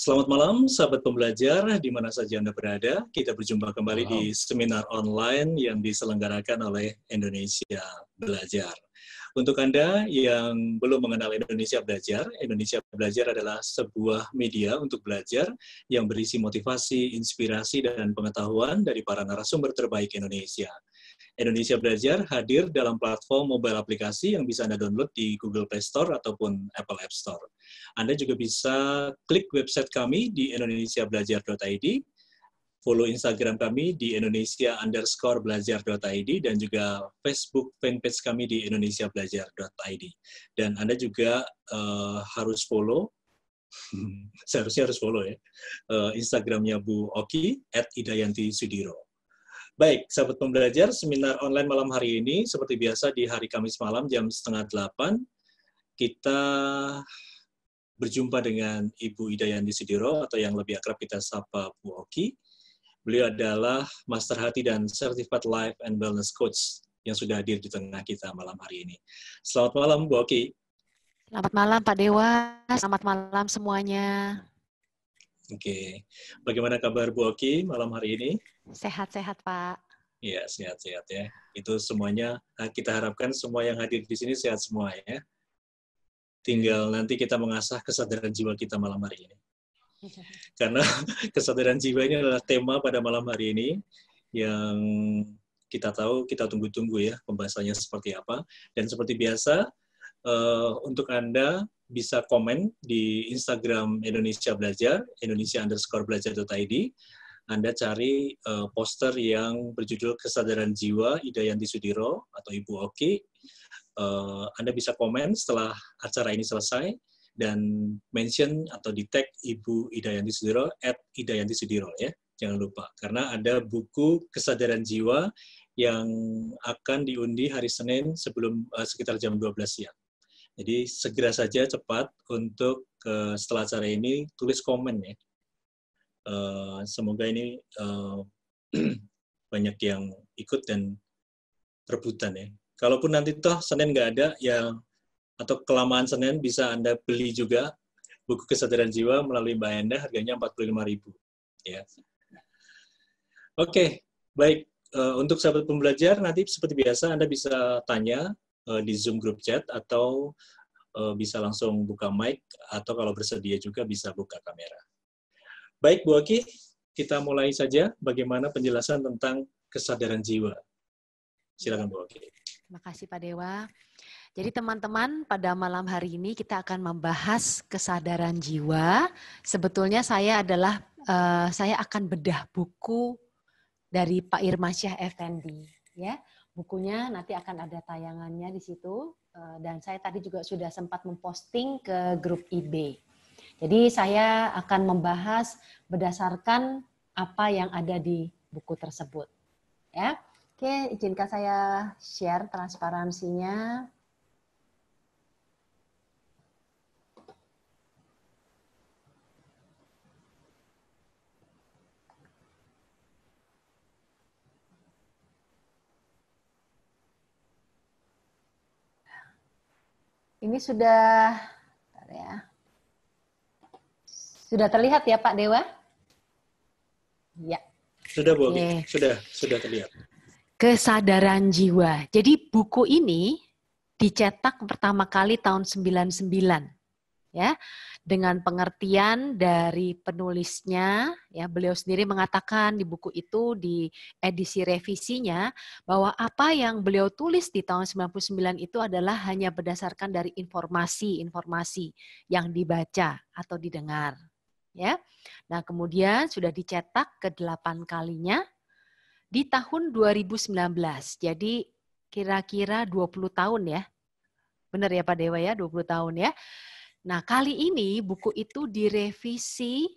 Selamat malam, sahabat pembelajar, di mana saja Anda berada. Kita berjumpa kembali di seminar online yang diselenggarakan oleh Indonesia Belajar. Untuk Anda yang belum mengenal Indonesia Belajar adalah sebuah media untuk belajar yang berisi motivasi, inspirasi, dan pengetahuan dari para narasumber terbaik Indonesia. Indonesia Belajar hadir dalam platform mobile aplikasi yang bisa Anda download di Google Play Store ataupun Apple App Store. Anda juga bisa klik website kami di indonesiabelajar.id, follow Instagram kami di indonesia_belajar.id, dan juga Facebook fanpage kami di indonesiabelajar.id. Dan Anda juga harus follow, seharusnya harus follow ya, Instagramnya Bu Oki, @idayantisudiro. Baik, sahabat pembelajar, seminar online malam hari ini, seperti biasa di hari Kamis malam jam 7:30, kita berjumpa dengan Ibu Idayanti Sudiro, atau yang lebih akrab kita sapa Bu Oki. Beliau adalah Master Hati dan Certified Life and Wellness Coach yang sudah hadir di tengah kita malam hari ini. Selamat malam, Bu Oki. Selamat malam, Pak Dewa. Selamat malam semuanya. Oke, bagaimana kabar Bu Oki malam hari ini? Sehat-sehat, Pak. Iya, sehat-sehat ya. Itu semuanya, kita harapkan semua yang hadir di sini sehat semua ya. Tinggal nanti kita mengasah kesadaran jiwa kita malam hari ini. Karena kesadaran jiwa ini adalah tema pada malam hari ini yang kita tahu, kita tunggu-tunggu ya pembahasannya seperti apa. Dan seperti biasa, untuk Anda bisa komen di Instagram Indonesia Belajar, indonesia_belajar.id. Anda cari poster yang berjudul Kesadaran Jiwa Idayanti Sudiro atau Ibu Oki. Anda bisa komen setelah acara ini selesai dan mention atau di tag Ibu Idayanti Sudiro @idayantisudiro ya. Jangan lupa, karena ada buku Kesadaran Jiwa yang akan diundi hari Senin sebelum sekitar jam 12 siang. Jadi segera saja cepat untuk setelah acara ini tulis komen ya. Semoga ini banyak yang ikut dan rebutan ya. Kalaupun nanti toh Senin nggak ada ya, atau kelamaan Senin, bisa Anda beli juga buku Kesadaran Jiwa melalui Mbak Enda, harganya 45.000 ya. Oke, baik. Untuk sahabat pembelajar, nanti seperti biasa Anda bisa tanya di Zoom group chat, atau bisa langsung buka mic, atau kalau bersedia juga bisa buka kamera. Baik, Bu Oki, kita mulai saja bagaimana penjelasan tentang kesadaran jiwa. Silakan, Bu Oki. Terima kasih, Pak Dewa. Jadi teman-teman, pada malam hari ini kita akan membahas kesadaran jiwa. Sebetulnya saya akan bedah buku dari Pak Irmansyah Effendi. Ya, bukunya nanti akan ada tayangannya di situ. Dan saya tadi juga sudah sempat memposting ke grup IB. Jadi saya akan membahas berdasarkan apa yang ada di buku tersebut. Ya, oke, izinkan saya share transparansinya. Ini sudah terlihat ya Pak Dewa? Ya. Sudah, Bu Oki. Sudah terlihat. Kesadaran jiwa. Jadi buku ini dicetak pertama kali tahun 99 ya. Dengan pengertian dari penulisnya, ya, beliau sendiri mengatakan di buku itu, di edisi revisinya, bahwa apa yang beliau tulis di tahun 99 itu adalah hanya berdasarkan dari informasi yang dibaca atau didengar. Ya. Nah, kemudian sudah dicetak ke-8 kalinya di tahun 2019. Jadi kira-kira 20 tahun ya. Benar ya Pak Dewa ya, 20 tahun ya. Nah, kali ini buku itu direvisi,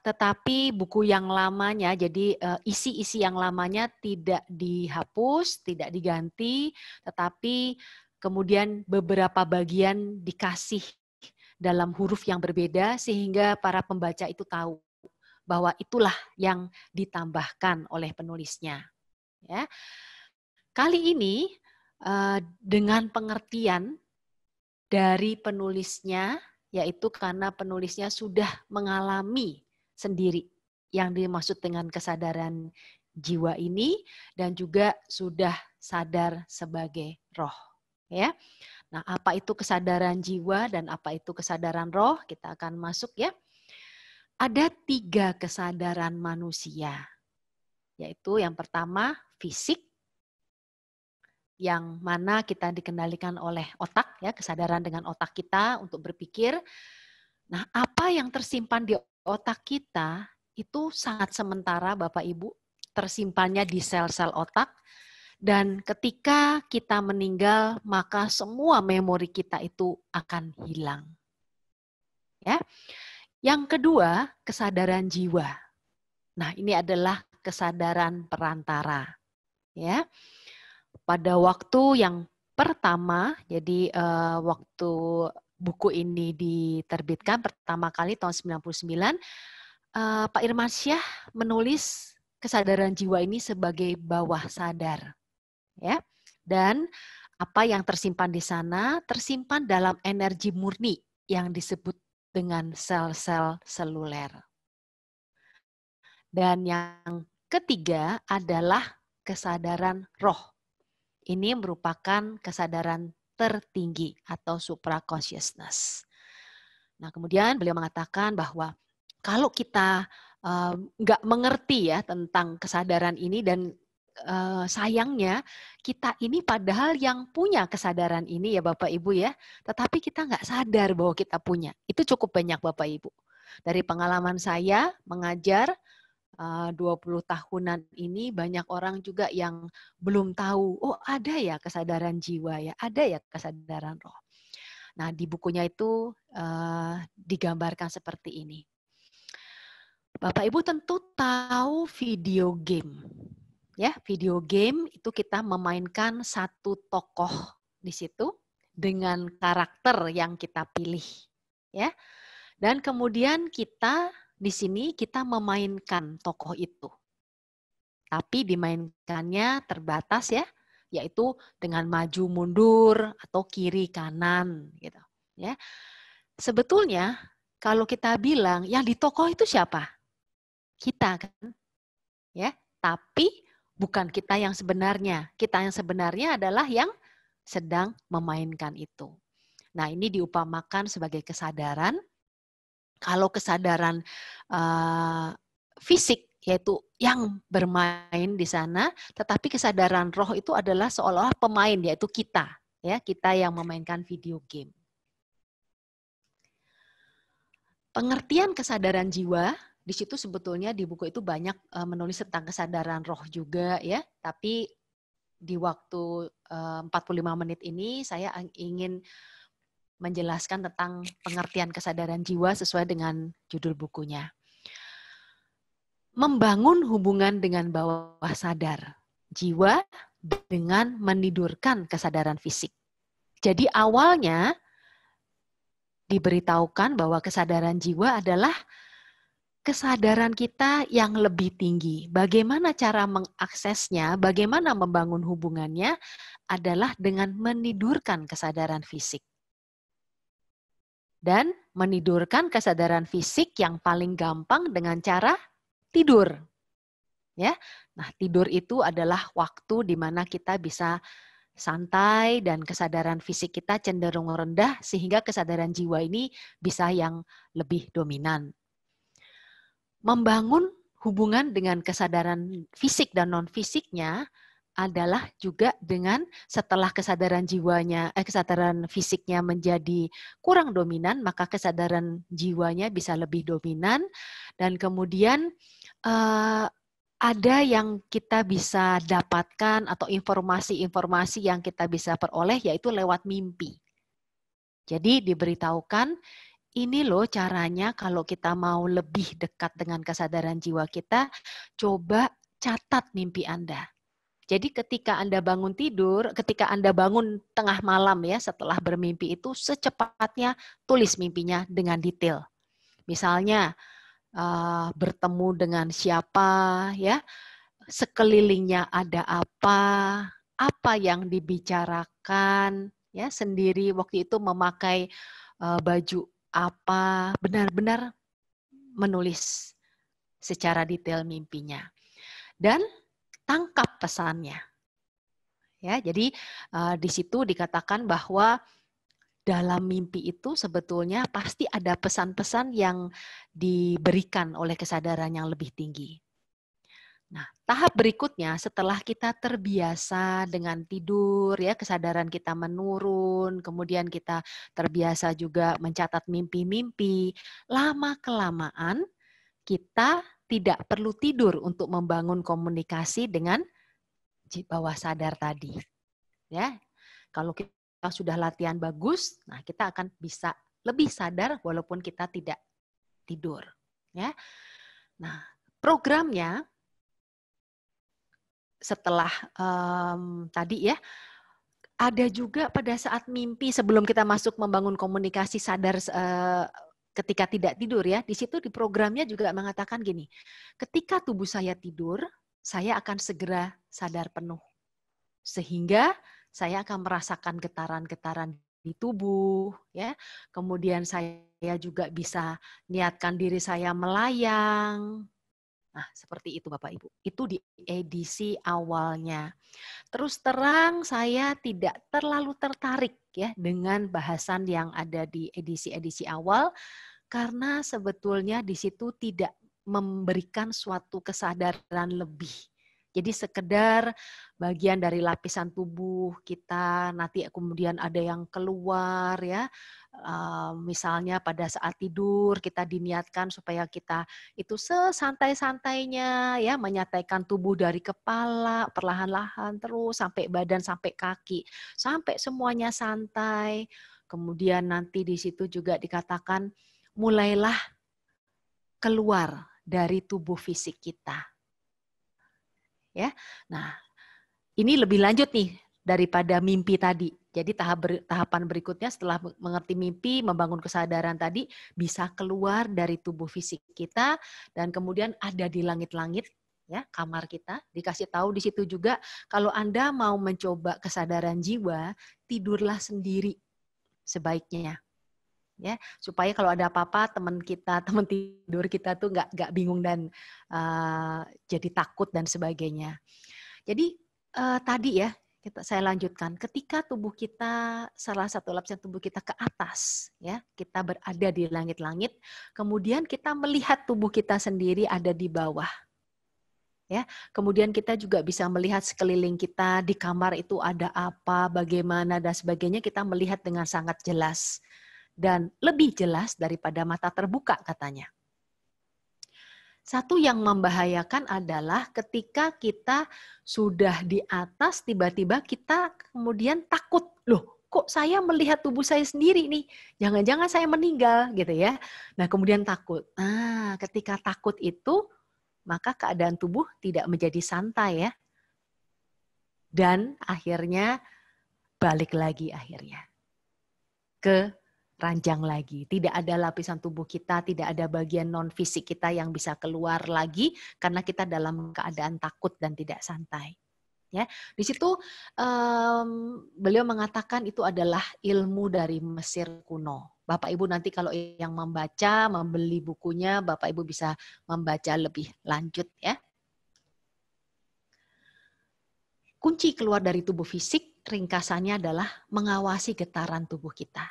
tetapi buku yang lamanya, jadi isi-isi yang lamanya tidak dihapus, tidak diganti, tetapi kemudian beberapa bagian dikasih dalam huruf yang berbeda, sehingga para pembaca itu tahu bahwa itulah yang ditambahkan oleh penulisnya. Ya. Kali ini dengan pengertian dari penulisnya, yaitu karena penulisnya sudah mengalami sendiri yang dimaksud dengan kesadaran jiwa ini dan juga sudah sadar sebagai roh. Ya. Nah, apa itu kesadaran jiwa dan apa itu kesadaran roh? Kita akan masuk ya. Ada 3 kesadaran manusia, yaitu yang pertama fisik, yang mana kita dikendalikan oleh otak, ya, kesadaran dengan otak kita untuk berpikir. Nah, apa yang tersimpan di otak kita itu sangat sementara, Bapak Ibu, tersimpannya di sel-sel otak, dan ketika kita meninggal, maka semua memori kita itu akan hilang. Ya. Yang kedua, kesadaran jiwa. Nah, ini adalah kesadaran perantara. Ya. Pada waktu yang pertama, jadi waktu buku ini diterbitkan pertama kali tahun 99, Pak Irmansyah menulis kesadaran jiwa ini sebagai bawah sadar. Ya. Dan apa yang tersimpan di sana tersimpan dalam energi murni yang disebut dengan sel-sel seluler. Dan yang ketiga adalah kesadaran roh. Ini merupakan kesadaran tertinggi atau supraconsciousness. Nah, kemudian beliau mengatakan bahwa kalau kita nggak mengerti ya tentang kesadaran ini, dan sayangnya kita ini padahal yang punya kesadaran ini ya Bapak Ibu ya, tetapi kita nggak sadar bahwa kita punya. Itu cukup banyak Bapak Ibu. Dari pengalaman saya mengajar 20 tahunan ini, banyak orang juga yang belum tahu, oh ada ya kesadaran jiwa ya, ada ya kesadaran roh. Nah, di bukunya itu digambarkan seperti ini. Bapak Ibu tentu tahu video game. Ya, video game itu kita memainkan satu tokoh di situ dengan karakter yang kita pilih. Ya. Dan kemudian kita di sini kita memainkan tokoh itu. Tapi dimainkannya terbatas ya, yaitu dengan maju mundur atau kiri kanan gitu. Ya. Sebetulnya kalau kita bilang yang di tokoh itu siapa? Kita kan. Ya, tapi bukan kita yang sebenarnya. Kita yang sebenarnya adalah yang sedang memainkan itu. Nah, ini diupamakan sebagai kesadaran. Kalau kesadaran fisik yaitu yang bermain di sana, tetapi kesadaran roh itu adalah seolah-olah pemain, yaitu kita, ya, kita yang memainkan video game. Pengertian kesadaran jiwa di situ sebetulnya di buku itu banyak menulis tentang kesadaran roh juga ya, tapi di waktu 45 menit ini saya ingin menjelaskan tentang pengertian kesadaran jiwa sesuai dengan judul bukunya. Membangun hubungan dengan bawah sadar, jiwa dengan menidurkan kesadaran fisik. Jadi awalnya diberitahukan bahwa kesadaran jiwa adalah kesadaran kita yang lebih tinggi. Bagaimana cara mengaksesnya, bagaimana membangun hubungannya adalah dengan menidurkan kesadaran fisik. Dan menidurkan kesadaran fisik yang paling gampang dengan cara tidur. Ya. Nah, tidur itu adalah waktu di mana kita bisa santai dan kesadaran fisik kita cenderung rendah sehingga kesadaran jiwa ini bisa yang lebih dominan. Membangun hubungan dengan kesadaran fisik dan non-fisiknya adalah juga dengan setelah kesadaran jiwanya, kesadaran fisiknya menjadi kurang dominan, maka kesadaran jiwanya bisa lebih dominan, dan kemudian ada yang kita bisa dapatkan atau informasi-informasi yang kita bisa peroleh yaitu lewat mimpi. Jadi diberitahukan, ini loh caranya kalau kita mau lebih dekat dengan kesadaran jiwa kita, coba catat mimpi Anda. Jadi ketika Anda bangun tidur, ketika Anda bangun tengah malam ya setelah bermimpi itu secepatnya tulis mimpinya dengan detail. Misalnya bertemu dengan siapa ya, sekelilingnya ada apa yang dibicarakan ya, sendiri waktu itu memakai baju apa, benar-benar menulis secara detail mimpinya. Dan tangkap pesannya. Ya, jadi di situ dikatakan bahwa dalam mimpi itu sebetulnya pasti ada pesan-pesan yang diberikan oleh kesadaran yang lebih tinggi. Nah, tahap berikutnya setelah kita terbiasa dengan tidur, ya kesadaran kita menurun, kemudian kita terbiasa juga mencatat mimpi-mimpi, lama-kelamaan kita tidak perlu tidur untuk membangun komunikasi dengan bawah sadar tadi. Ya, kalau kita sudah latihan bagus, nah kita akan bisa lebih sadar walaupun kita tidak tidur. Ya, nah programnya setelah tadi ya, ada juga pada saat mimpi sebelum kita masuk membangun komunikasi sadar ketika tidak tidur ya, di situ di programnya juga mengatakan gini, ketika tubuh saya tidur, saya akan segera sadar penuh. Sehingga saya akan merasakan getaran-getaran di tubuh, ya. Kemudian saya juga bisa niatkan diri saya melayang. Nah, seperti itu Bapak Ibu. Itu di edisi awalnya. Terus terang saya tidak terlalu tertarik ya dengan bahasan yang ada di edisi-edisi awal karena sebetulnya di situ tidak memberikan suatu kesadaran lebih. Jadi sekedar bagian dari lapisan tubuh kita nanti kemudian ada yang keluar ya. Misalnya pada saat tidur kita diniatkan supaya kita itu sesantai-santainya ya menyantaikan tubuh dari kepala perlahan-lahan terus sampai badan sampai kaki sampai semuanya santai. Kemudian nanti di situ juga dikatakan mulailah keluar dari tubuh fisik kita. Ya. Nah, ini lebih lanjut nih daripada mimpi tadi. Jadi tahapan berikutnya setelah mengerti mimpi, membangun kesadaran tadi, bisa keluar dari tubuh fisik kita dan kemudian ada di langit-langit ya, kamar kita. Dikasih tahu di situ juga kalau Anda mau mencoba kesadaran jiwa, tidurlah sendiri sebaiknya. Ya, supaya kalau ada apa-apa teman tidur kita tuh nggak bingung dan jadi takut dan sebagainya. Jadi tadi ya saya lanjutkan. Ketika tubuh kita salah satu lapisan tubuh kita ke atas, ya kita berada di langit-langit, kemudian kita melihat tubuh kita sendiri ada di bawah. Ya, kemudian kita juga bisa melihat sekeliling kita di kamar itu ada apa, bagaimana dan sebagainya kita melihat dengan sangat jelas. Dan lebih jelas daripada mata terbuka katanya. Satu yang membahayakan adalah ketika kita sudah di atas, tiba-tiba kita kemudian takut. Loh, kok saya melihat tubuh saya sendiri nih? Jangan-jangan saya meninggal gitu ya. Nah, kemudian takut. Nah, ketika takut itu, maka keadaan tubuh tidak menjadi santai ya. Dan akhirnya balik lagi akhirnya ke ranjang lagi. Tidak ada lapisan tubuh kita, tidak ada bagian non-fisik kita yang bisa keluar lagi karena kita dalam keadaan takut dan tidak santai. Ya, di situ beliau mengatakan itu adalah ilmu dari Mesir kuno. Bapak Ibu nanti kalau yang membaca, membeli bukunya, Bapak Ibu bisa membaca lebih lanjut ya. Kunci keluar dari tubuh fisik ringkasannya adalah mengawasi getaran tubuh kita.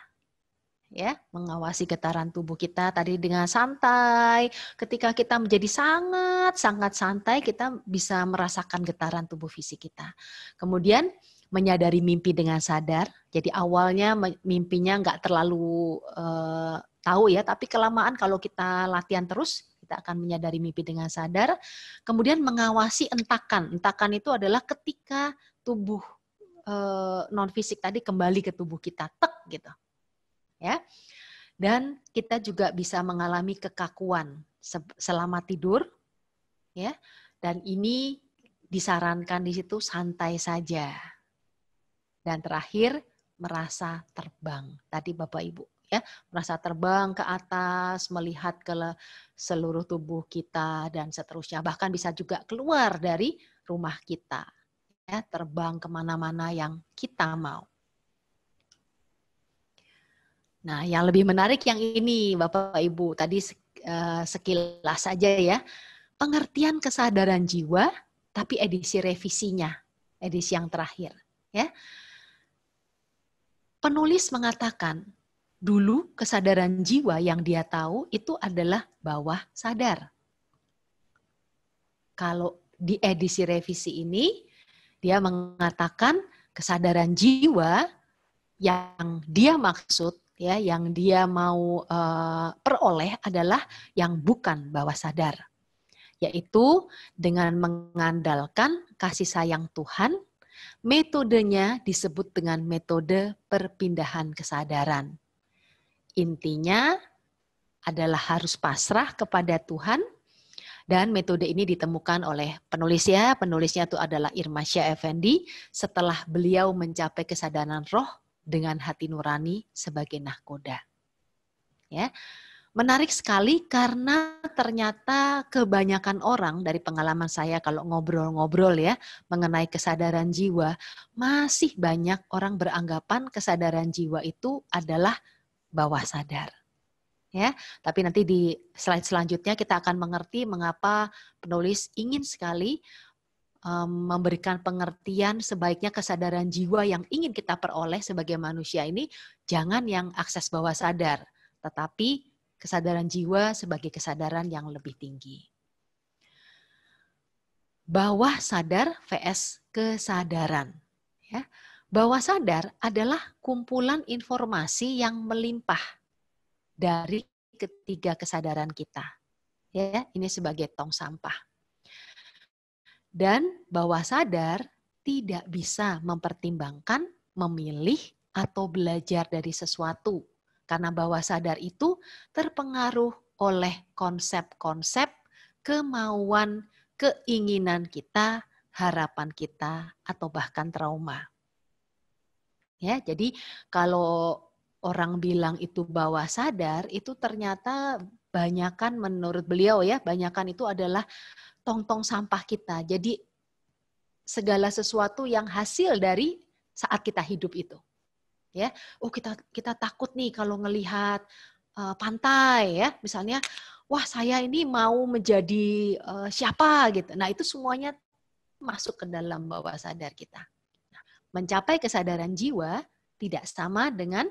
Ya, mengawasi getaran tubuh kita tadi dengan santai. Ketika kita menjadi sangat santai, kita bisa merasakan getaran tubuh fisik kita. Kemudian menyadari mimpi dengan sadar. Jadi awalnya mimpinya nggak terlalu tahu ya, tapi kelamaan kalau kita latihan terus, kita akan menyadari mimpi dengan sadar. Kemudian mengawasi entakan. Entakan itu adalah ketika tubuh non fisik tadi kembali ke tubuh kita, tek gitu. Ya, dan kita juga bisa mengalami kekakuan selama tidur, ya. Dan ini disarankan di situ santai saja. Dan terakhir merasa terbang. Tadi Bapak Ibu, ya, merasa terbang ke atas, melihat ke seluruh tubuh kita dan seterusnya. Bahkan bisa juga keluar dari rumah kita, ya, terbang kemana-mana yang kita mau. Nah, yang lebih menarik yang ini, Bapak Ibu, tadi sekilas saja ya. Pengertian kesadaran jiwa, tapi edisi revisinya, edisi yang terakhir. Ya. Penulis mengatakan, dulu kesadaran jiwa yang dia tahu itu adalah bawah sadar. Kalau di edisi revisi ini, dia mengatakan kesadaran jiwa yang dia maksud, ya, yang dia mau peroleh adalah yang bukan bawah sadar, yaitu dengan mengandalkan kasih sayang Tuhan. Metodenya disebut dengan metode perpindahan kesadaran. Intinya adalah harus pasrah kepada Tuhan, dan metode ini ditemukan oleh penulisnya. Penulisnya itu adalah Irmasyah Effendi setelah beliau mencapai kesadaran roh dengan hati nurani sebagai nahkoda. Ya. Menarik sekali karena ternyata kebanyakan orang, dari pengalaman saya kalau ngobrol-ngobrol ya mengenai kesadaran jiwa, masih banyak orang beranggapan kesadaran jiwa itu adalah bawah sadar. Ya, tapi nanti di slide selanjutnya kita akan mengerti mengapa penulis ingin sekali memberikan pengertian sebaiknya kesadaran jiwa yang ingin kita peroleh sebagai manusia ini jangan yang akses bawah sadar, tetapi kesadaran jiwa sebagai kesadaran yang lebih tinggi. Bawah sadar vs kesadaran. Ya. Bawah sadar adalah kumpulan informasi yang melimpah dari ketiga kesadaran kita. Ya, ini sebagai tong sampah. Dan bawah sadar tidak bisa mempertimbangkan, memilih, atau belajar dari sesuatu. Karena bawah sadar itu terpengaruh oleh konsep-konsep, kemauan, keinginan kita, harapan kita, atau bahkan trauma. Ya, jadi kalau orang bilang itu bawah sadar, itu ternyata banyakan menurut beliau ya, banyakan itu adalah tong-tong sampah kita. Jadi segala sesuatu yang hasil dari saat kita hidup itu. Ya, oh kita takut nih kalau ngelihat pantai ya, misalnya, wah saya ini mau menjadi siapa gitu. Nah itu semuanya masuk ke dalam bawah sadar kita. Nah, mencapai kesadaran jiwa tidak sama dengan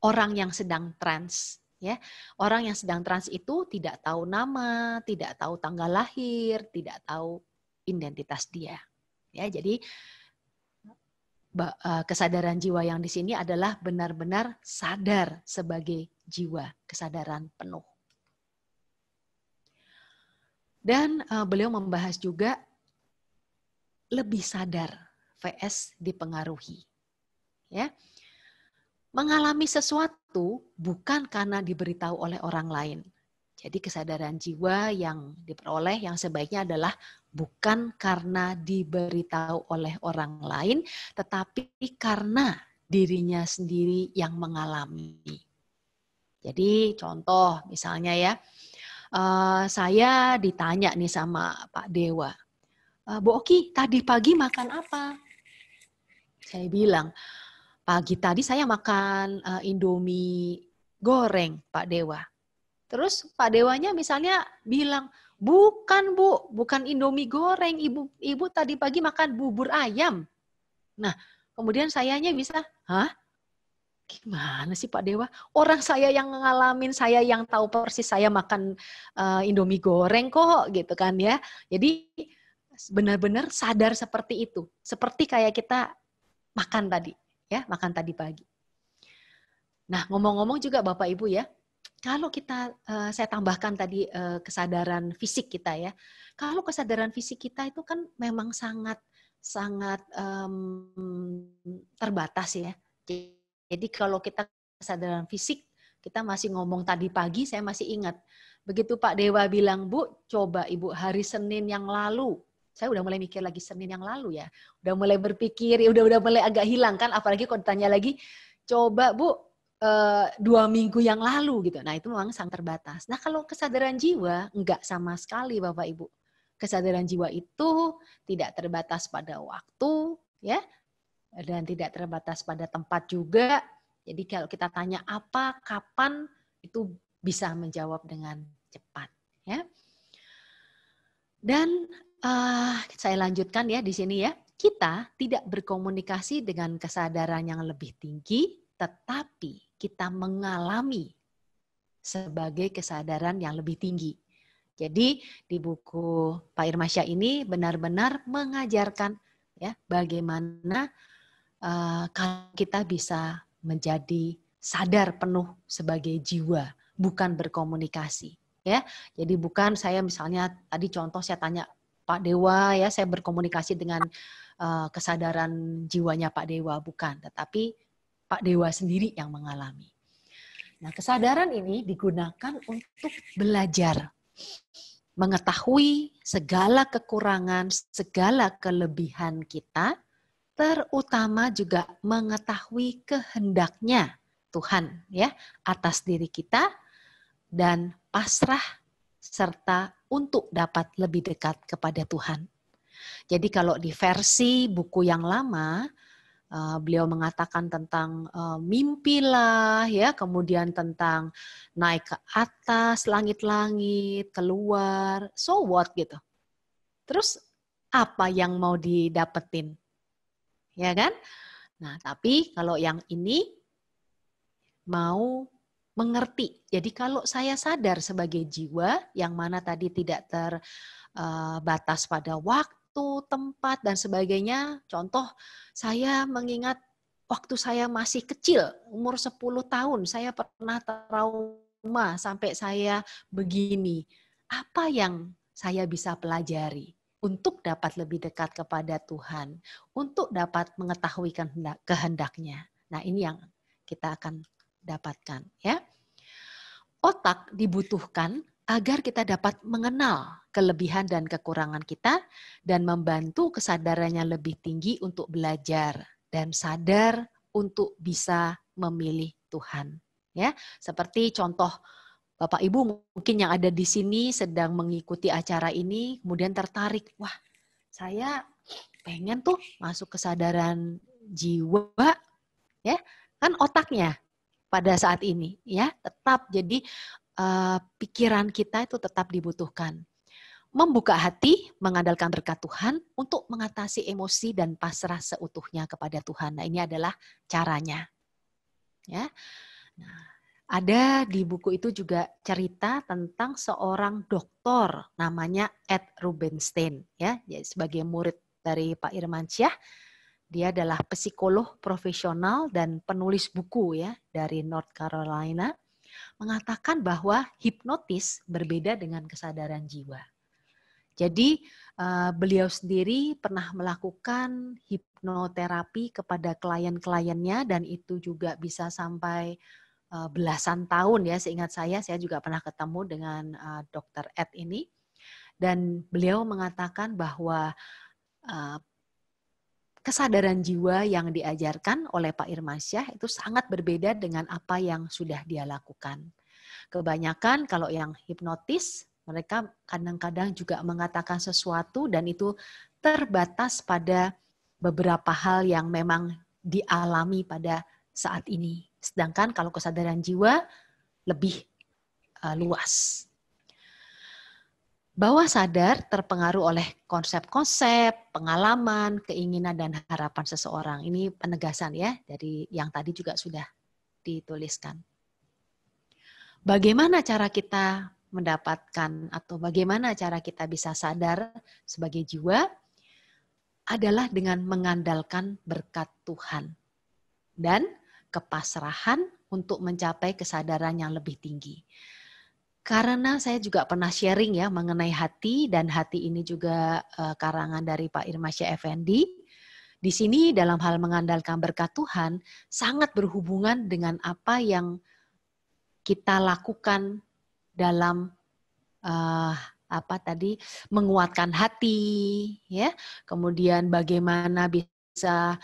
orang yang sedang trans. Ya, orang yang sedang trans itu tidak tahu nama, tidak tahu tanggal lahir, tidak tahu identitas dia. Ya, jadi kesadaran jiwa yang di sini adalah benar-benar sadar sebagai jiwa, kesadaran penuh. Dan beliau membahas juga lebih sadar vs dipengaruhi. Ya. Mengalami sesuatu bukan karena diberitahu oleh orang lain. Jadi kesadaran jiwa yang diperoleh yang sebaiknya adalah bukan karena diberitahu oleh orang lain, tetapi karena dirinya sendiri yang mengalami. Jadi contoh misalnya ya, saya ditanya nih sama Pak Dewa, Bu Oki tadi pagi makan apa? Saya bilang, pagi tadi saya makan Indomie goreng Pak Dewa. Terus Pak Dewanya misalnya bilang, bukan Bu, bukan Indomie goreng, Ibu tadi pagi makan bubur ayam. Nah, kemudian sayanya bisa, hah? Gimana sih Pak Dewa? Orang saya yang ngalamin, saya yang tahu persis saya makan Indomie goreng kok, gitu kan ya. Jadi benar-benar sadar seperti itu. Seperti kayak kita makan tadi, ya, makan tadi pagi. Nah, ngomong-ngomong juga Bapak Ibu ya, kalau kita, saya tambahkan tadi kesadaran fisik kita ya. Kalau kesadaran fisik kita itu kan memang sangat terbatas ya. Jadi kalau kita kesadaran fisik, kita masih ngomong tadi pagi, saya masih ingat. Begitu Pak Dewa bilang, Bu, coba Ibu hari Senin yang lalu. Saya udah mulai mikir lagi Senin yang lalu ya. Udah mulai berpikir, ya udah mulai agak hilang kan. Apalagi kalau ditanya lagi, coba Bu, 2 minggu yang lalu gitu. Nah itu memang sangat terbatas. Nah kalau kesadaran jiwa enggak sama sekali Bapak Ibu. Kesadaran jiwa itu tidak terbatas pada waktu ya, dan tidak terbatas pada tempat juga, Jadi kalau kita tanya apa, kapan, itu bisa menjawab dengan cepat. Ya. Dan saya lanjutkan ya di sini ya. Kita tidak berkomunikasi dengan kesadaran yang lebih tinggi, tetapi kita mengalami sebagai kesadaran yang lebih tinggi. Jadi di buku Pak Irmansyah ini benar-benar mengajarkan ya bagaimana kalau kita bisa menjadi sadar penuh sebagai jiwa, bukan berkomunikasi. Ya, jadi bukan saya misalnya tadi contoh saya tanya Pak Dewa ya, saya berkomunikasi dengan kesadaran jiwanya Pak Dewa, bukan, tetapi Pak Dewa sendiri yang mengalami. Nah, kesadaran ini digunakan untuk belajar, mengetahui segala kekurangan, segala kelebihan kita, terutama juga mengetahui kehendaknya Tuhan ya atas diri kita dan pasrah serta untuk dapat lebih dekat kepada Tuhan. Jadi kalau di versi buku yang lama, beliau mengatakan tentang mimpilah ya, kemudian tentang naik ke atas langit-langit, keluar, so what gitu. Terus apa yang mau didapetin? Ya kan? Nah, tapi kalau yang ini mau mengerti. Jadi kalau saya sadar sebagai jiwa yang mana tadi tidak terbatas pada waktu, tempat, dan sebagainya. Contoh, saya mengingat waktu saya masih kecil, umur 10 tahun, saya pernah trauma sampai saya begini. Apa yang saya bisa pelajari untuk dapat lebih dekat kepada Tuhan, untuk dapat mengetahui kehendaknya. Nah, ini yang kita akan dapatkan ya. Otak dibutuhkan agar kita dapat mengenal kelebihan dan kekurangan kita dan membantu kesadarannya lebih tinggi untuk belajar dan sadar untuk bisa memilih Tuhan. Ya, seperti contoh Bapak Ibu mungkin yang ada di sini sedang mengikuti acara ini kemudian tertarik, wah, saya pengen tuh masuk kesadaran jiwa ya, kan otaknya pada saat ini ya tetap jadi pikiran kita itu tetap dibutuhkan. Membuka hati, mengandalkan berkat Tuhan untuk mengatasi emosi dan pasrah seutuhnya kepada Tuhan. Nah, ini adalah caranya. Ya. Nah, ada di buku itu juga cerita tentang seorang doktor namanya Ed Rubinstein ya, sebagai murid dari Pak Irmansyah. Dia adalah psikolog profesional dan penulis buku ya dari North Carolina, mengatakan bahwa hipnotis berbeda dengan kesadaran jiwa. Jadi beliau sendiri pernah melakukan hipnoterapi kepada klien-kliennya dan itu juga bisa sampai belasan tahun ya, seingat saya juga pernah ketemu dengan Dr. Ed ini. Dan beliau mengatakan bahwa kesadaran jiwa yang diajarkan oleh Pak Irmansyah itu sangat berbeda dengan apa yang sudah dia lakukan. Kebanyakan kalau yang hipnotis, mereka kadang-kadang juga mengatakan sesuatu dan itu terbatas pada beberapa hal yang memang dialami pada saat ini. Sedangkan kalau kesadaran jiwa lebih luas. Bawah sadar terpengaruh oleh konsep-konsep, pengalaman, keinginan, dan harapan seseorang. Ini penegasan ya dari yang tadi juga sudah dituliskan. Bagaimana cara kita mendapatkan atau bagaimana cara kita bisa sadar sebagai jiwa adalah dengan mengandalkan berkat Tuhan dan kepasrahan untuk mencapai kesadaran yang lebih tinggi. Karena saya juga pernah sharing ya mengenai hati dan hati ini juga karangan dari Pak Irmansyah Effendi. Di sini dalam hal mengandalkan berkat Tuhan sangat berhubungan dengan apa yang kita lakukan dalam menguatkan hati, ya. Kemudian bagaimana bisa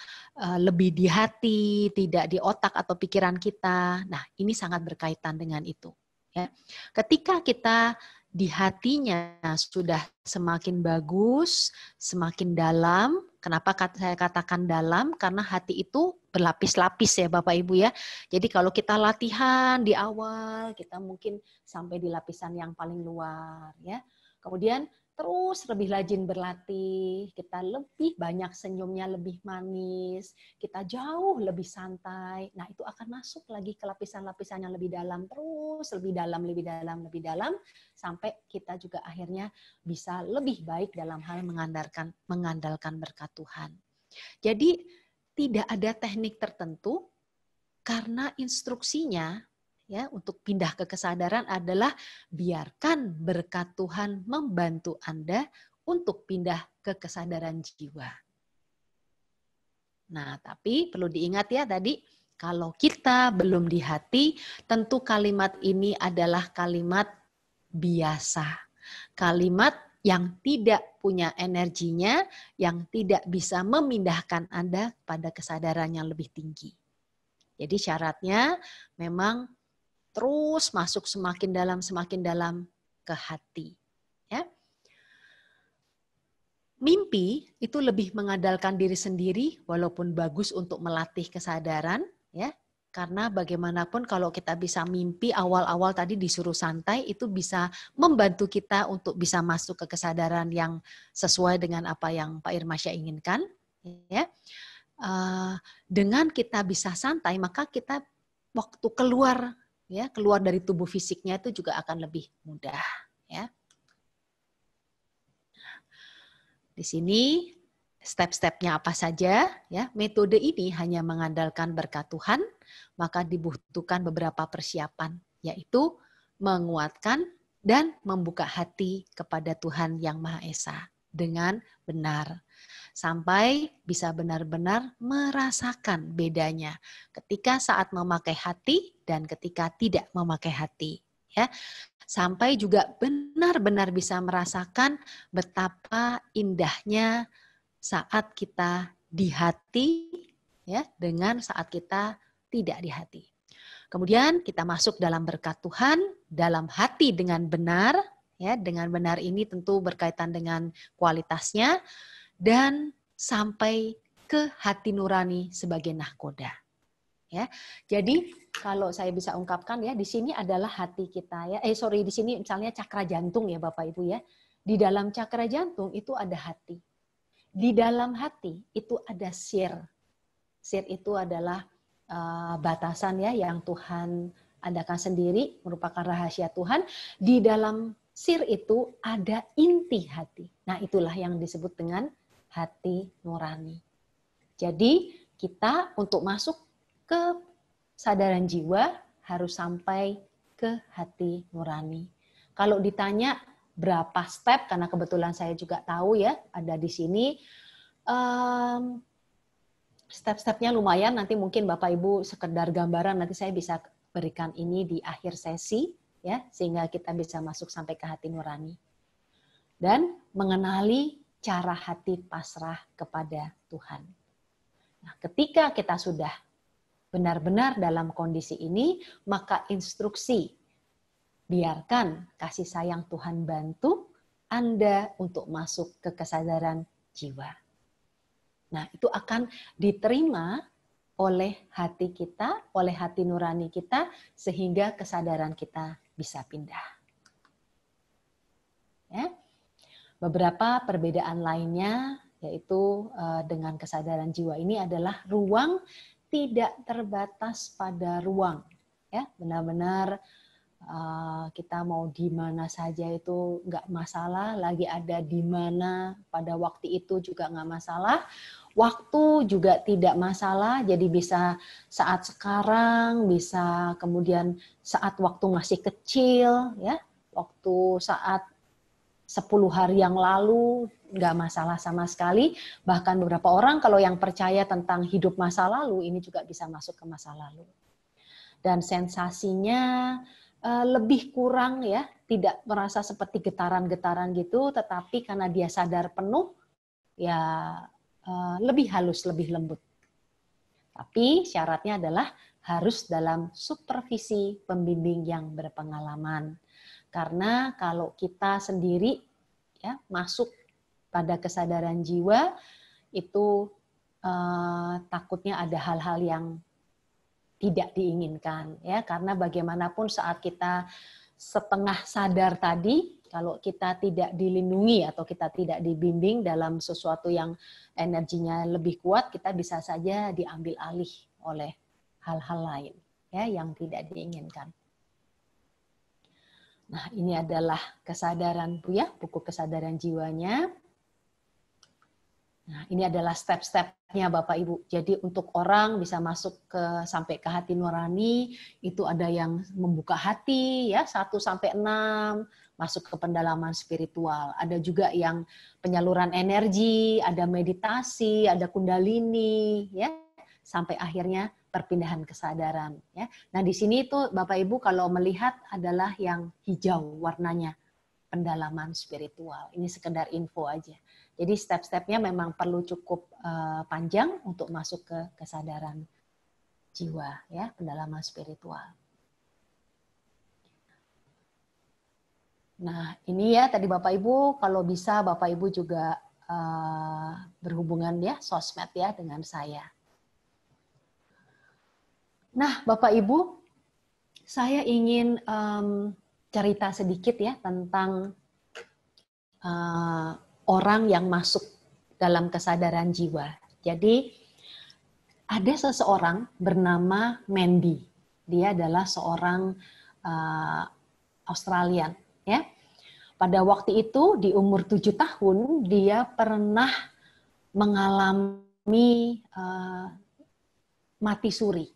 lebih di hati, tidak di otak atau pikiran kita. Nah, ini sangat berkaitan dengan itu. Ya. Ketika kita di hatinya sudah semakin bagus, semakin dalam. Kenapa saya katakan dalam? Karena hati itu berlapis-lapis ya Bapak Ibu ya. Jadi kalau kita latihan di awal, kita mungkin sampai di lapisan yang paling luar ya. Kemudian terus lebih rajin berlatih, kita lebih banyak senyumnya, lebih manis, kita jauh lebih santai. Nah, itu akan masuk lagi ke lapisan-lapisan yang lebih dalam, terus lebih dalam, lebih dalam, lebih dalam, sampai kita juga akhirnya bisa lebih baik dalam hal mengandalkan berkat Tuhan. Jadi tidak ada teknik tertentu karena instruksinya ya untuk pindah ke kesadaran adalah biarkan berkat Tuhan membantu Anda untuk pindah ke kesadaran jiwa. Nah, tapi perlu diingat ya tadi, kalau kita belum di hati, tentu kalimat ini adalah kalimat biasa. Kalimat yang tidak punya energinya, yang tidak bisa memindahkan Anda pada kesadaran yang lebih tinggi. Jadi syaratnya memang terus masuk semakin dalam ke hati. Ya. Mimpi itu lebih mengandalkan diri sendiri, walaupun bagus untuk melatih kesadaran, ya. Karena bagaimanapun kalau kita bisa mimpi awal-awal tadi disuruh santai, itu bisa membantu kita untuk bisa masuk ke kesadaran yang sesuai dengan apa yang Pak Irmasya inginkan. Ya. Dengan kita bisa santai, maka kita waktu keluar dari tubuh fisiknya itu juga akan lebih mudah. Ya. Di sini step-stepnya apa saja? Ya, metode ini hanya mengandalkan berkat Tuhan, maka dibutuhkan beberapa persiapan, yaitu menguatkan dan membuka hati kepada Tuhan Yang Maha Esa dengan benar. Sampai bisa benar-benar merasakan bedanya ketika saat memakai hati dan ketika tidak memakai hati. Ya, sampai juga benar-benar bisa merasakan betapa indahnya saat kita di hati ya dengan saat kita tidak di hati. Kemudian kita masuk dalam berkat Tuhan, dalam hati dengan benar, ya dengan benar ini tentu berkaitan dengan kualitasnya dan sampai ke hati nurani sebagai nahkoda. Ya, jadi kalau saya bisa ungkapkan ya di sini adalah hati kita ya. Di sini misalnya cakra jantung ya Bapak Ibu ya. Di dalam cakra jantung itu ada hati. Di dalam hati itu ada sir. Sir itu adalah batasan ya yang Tuhan adakan sendiri, merupakan rahasia Tuhan. Di dalam sir itu ada inti hati. Nah, itulah yang disebut dengan hati nurani. Jadi kita untuk masuk ke kesadaran jiwa harus sampai ke hati nurani. Kalau ditanya berapa step, karena kebetulan saya juga tahu ya ada di sini, step-stepnya lumayan. Nanti mungkin Bapak Ibu sekedar gambaran nanti saya bisa berikan ini di akhir sesi ya, sehingga kita bisa masuk sampai ke hati nurani dan mengenali cara hati pasrah kepada Tuhan. Nah, ketika kita sudah benar-benar dalam kondisi ini, maka instruksi biarkan kasih sayang Tuhan bantu Anda untuk masuk ke kesadaran jiwa. Nah, itu akan diterima oleh hati kita, oleh hati nurani kita, sehingga kesadaran kita bisa pindah. Ya. Beberapa perbedaan lainnya, yaitu dengan kesadaran jiwa ini adalah ruang tidak terbatas pada ruang, ya benar-benar kita mau di mana saja itu nggak masalah, lagi ada di mana pada waktu itu juga nggak masalah, waktu juga tidak masalah, jadi bisa saat sekarang, bisa kemudian saat waktu masih kecil, ya waktu saat 10 hari yang lalu, nggak masalah sama sekali. Bahkan beberapa orang kalau yang percaya tentang hidup masa lalu, ini juga bisa masuk ke masa lalu. Dan sensasinya lebih kurang ya, tidak merasa seperti getaran-getaran gitu, tetapi karena dia sadar penuh, ya lebih halus, lebih lembut. Tapi syaratnya adalah harus dalam supervisi pembimbing yang berpengalaman. Karena kalau kita sendiri ya masuk pada kesadaran jiwa itu takutnya ada hal-hal yang tidak diinginkan, ya, karena bagaimanapun saat kita setengah sadar tadi, kalau kita tidak dilindungi atau kita tidak dibimbing dalam sesuatu yang energinya lebih kuat, kita bisa saja diambil alih oleh hal-hal lain, ya, yang tidak diinginkan. Nah, ini adalah kesadaran Bu ya, buku kesadaran jiwanya. Nah, ini adalah step-stepnya Bapak Ibu. Jadi untuk orang bisa masuk sampai ke hati nurani, itu ada yang membuka hati ya 1 sampai 6, masuk ke pendalaman spiritual. Ada juga yang penyaluran energi, ada meditasi, ada kundalini ya, sampai akhirnya perpindahan kesadaran ya. Nah, di sini itu Bapak Ibu kalau melihat adalah yang hijau warnanya, pendalaman spiritual. Ini sekedar info aja. Jadi step-stepnya memang perlu cukup panjang untuk masuk ke kesadaran jiwa, ya, pendalaman spiritual. Nah, ini ya tadi Bapak Ibu, kalau bisa Bapak Ibu juga berhubungan ya sosmed ya dengan saya. Nah, Bapak Ibu, saya ingin cerita sedikit ya tentang orang yang masuk dalam kesadaran jiwa. Jadi ada seseorang bernama Mandy. Dia adalah seorang Australian. Ya. Pada waktu itu di umur 7 tahun dia pernah mengalami mati suri.